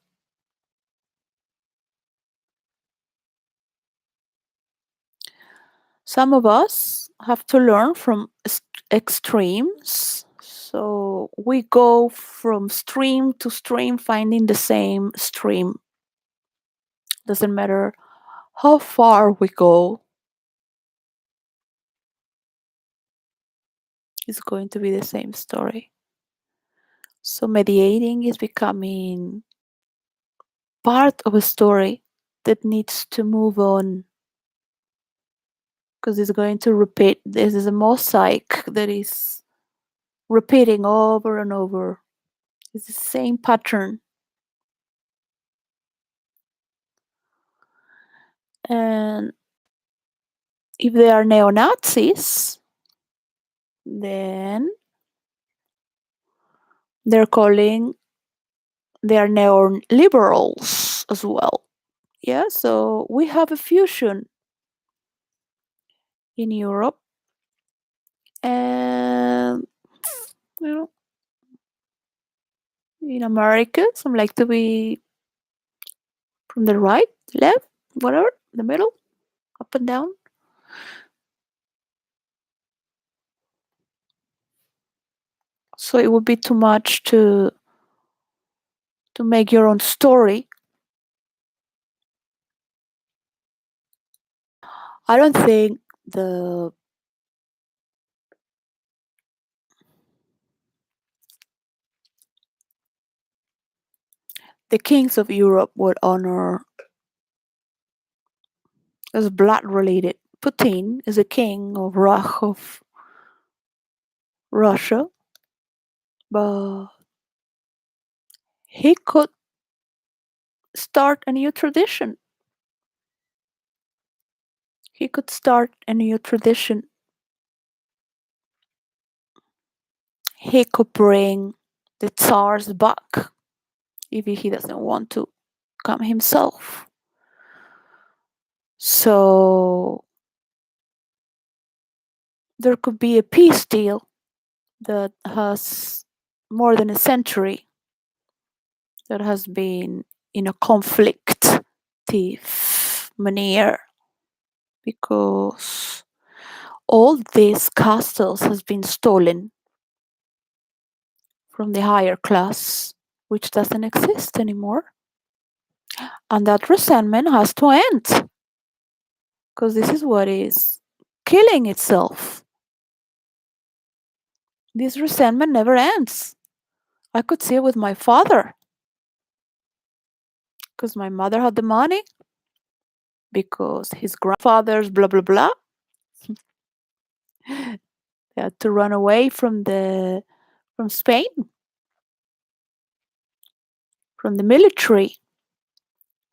Some of us have to learn from extremes. So we go from stream to stream, finding the same stream. Doesn't matter how far we go, it's going to be the same story. So mediating is becoming part of a story that needs to move on because it's going to repeat. This is a mosaic that is repeating over and over. It's the same pattern. And if they are neo-Nazis, then they are neoliberals as well. Yeah, so we have a fusion in Europe, and you know, in America, some like to be from the right, left, whatever, the middle, up and down. So it would be too much to make your own story. I don't think the kings of Europe would honor as blood related. Putin is a king of Russia, but he could start a new tradition. He could start a new tradition. He could bring the Tsars back if he doesn't want to come himself. So there could be a peace deal that has more than a century that has been in a conflictive manner because all these castles has been stolen from the higher class, which doesn't exist anymore. And that resentment has to end because this is what is killing itself. This resentment never ends. I could see it with my father because my mother had the money, because his grandfather's blah blah blah. They had to run away from Spain, from the military.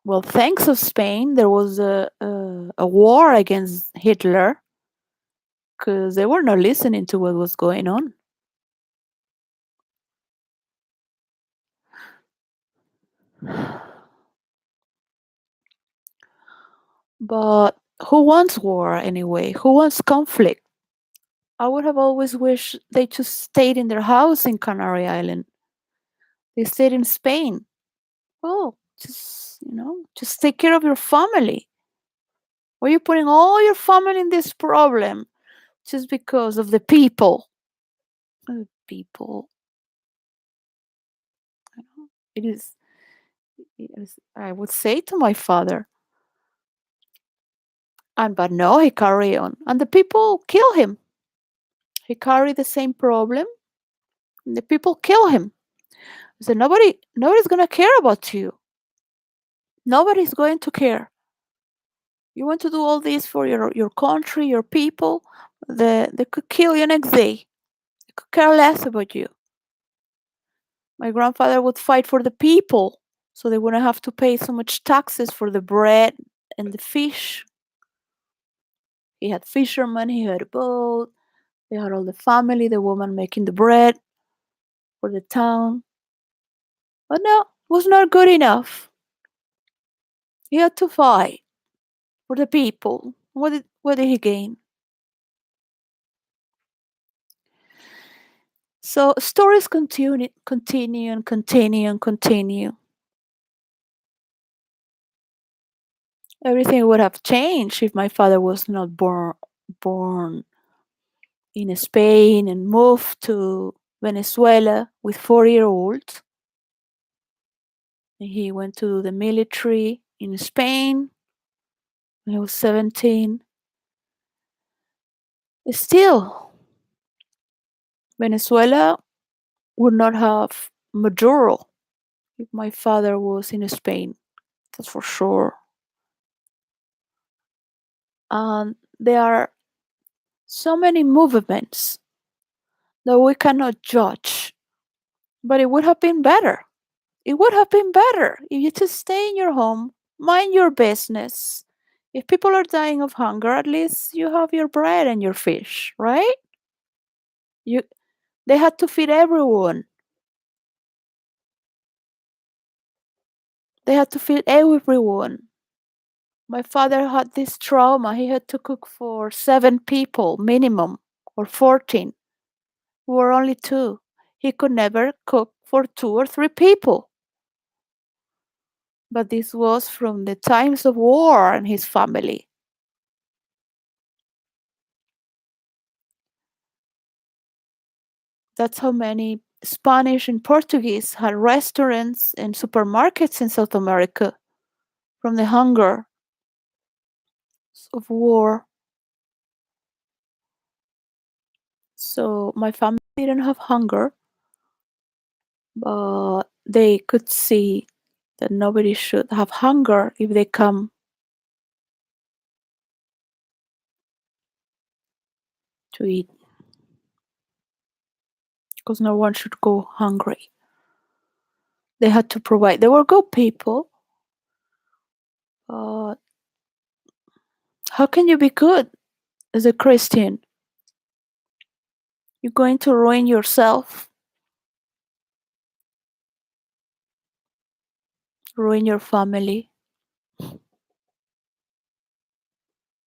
Well, thanks of Spain, there was a war against Hitler because they were not listening to what was going on. But who wants war anyway? Who wants conflict? I would have always wished they just stayed in their house in Canary Island. They stayed in Spain. Oh, just take care of your family. Why are you putting all your family in this problem just because of the people? People. It is, I would say to my father. But no, he carried on. And the people kill him. He carried the same problem. And the people kill him. So nobody's gonna care about you. Nobody's going to care. You want to do all this for your country, your people. They could kill you next day. They could care less about you. My grandfather would fight for the people so they wouldn't have to pay so much taxes for the bread and the fish. He had fishermen, he had a boat, they had all the family, the woman making the bread for the town. But no, it was not good enough. He had to fight for the people. What did he gain? So stories continue and continue and continue. Everything would have changed if my father was not born in Spain and moved to Venezuela with 4 year old. He went to the military in Spain when he was 17. Still, Venezuela would not have Maduro if my father was in Spain. That's for sure. And there are so many movements that we cannot judge, but it would have been better. It would have been better if you just stay in your home, mind your business. If people are dying of hunger, at least you have your bread and your fish, right? You They had to feed everyone. They had to feed everyone. My father had this trauma. He had to cook for 7 people minimum, or 14. We were only two. He could never cook for 2 or 3 people. But this was from the times of war and his family. That's how many Spanish and Portuguese had restaurants and supermarkets in South America from the hunger of war. So my family didn't have hunger, but they could see that nobody should have hunger if they come to eat, because no one should go hungry. They had to provide. They were good people, but how can you be good as a Christian? You're going to ruin yourself, ruin your family.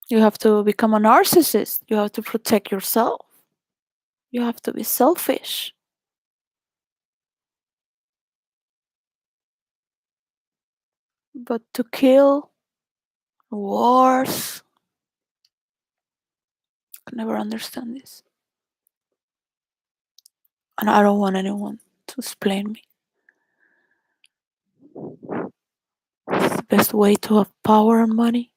You have to become a narcissist. You have to protect yourself. You have to be selfish. But to kill, wars, I never understand this. And I don't want anyone to explain me. It's the best way to have power and money.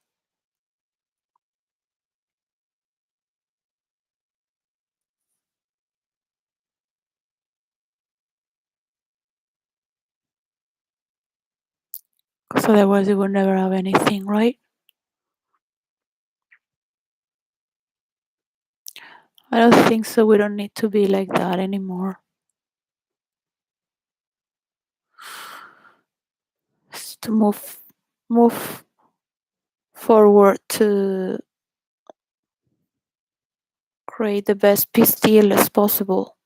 Because otherwise we will never have anything, right? I don't think so. We don't need to be like that anymore. It's to move forward to create the best peace deal as possible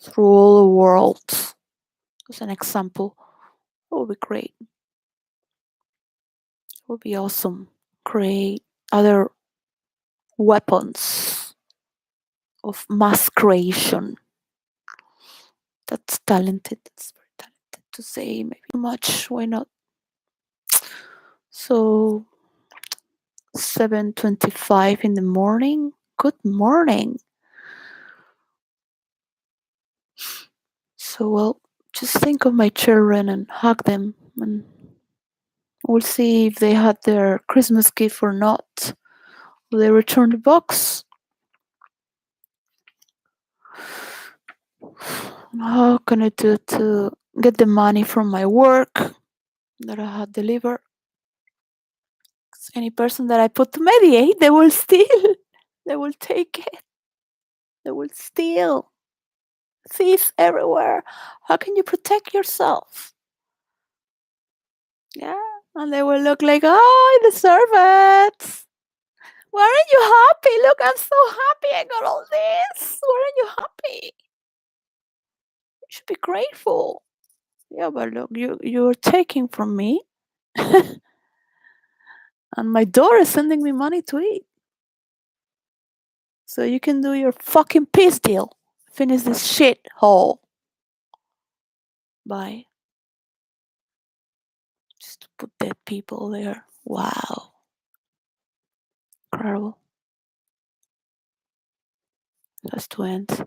through all the world. As an example, it would be great. It would be awesome. Create other weapons of mass creation. That's talented. That's very talented to say. Maybe too much. Why not? So 7:25 in the morning. Good morning. So well, just think of my children and hug them, and we'll see if they had their Christmas gift or not. Will they return the box? How can I do to get the money from my work that I had delivered? Any person that I put to mediate, they will steal. They will take it. They will steal. Thieves everywhere. How can you protect yourself? Yeah, and they will look like, oh, I deserve it. Why aren't you happy? Look, I'm so happy I got all this. Why aren't you happy? You should be grateful. Yeah, but look, you're taking from me, and my daughter is sending me money to eat. So you can do your fucking peace deal. Finish this shit hole. Bye. Just to put dead people there. Wow. Incredible. It has to end.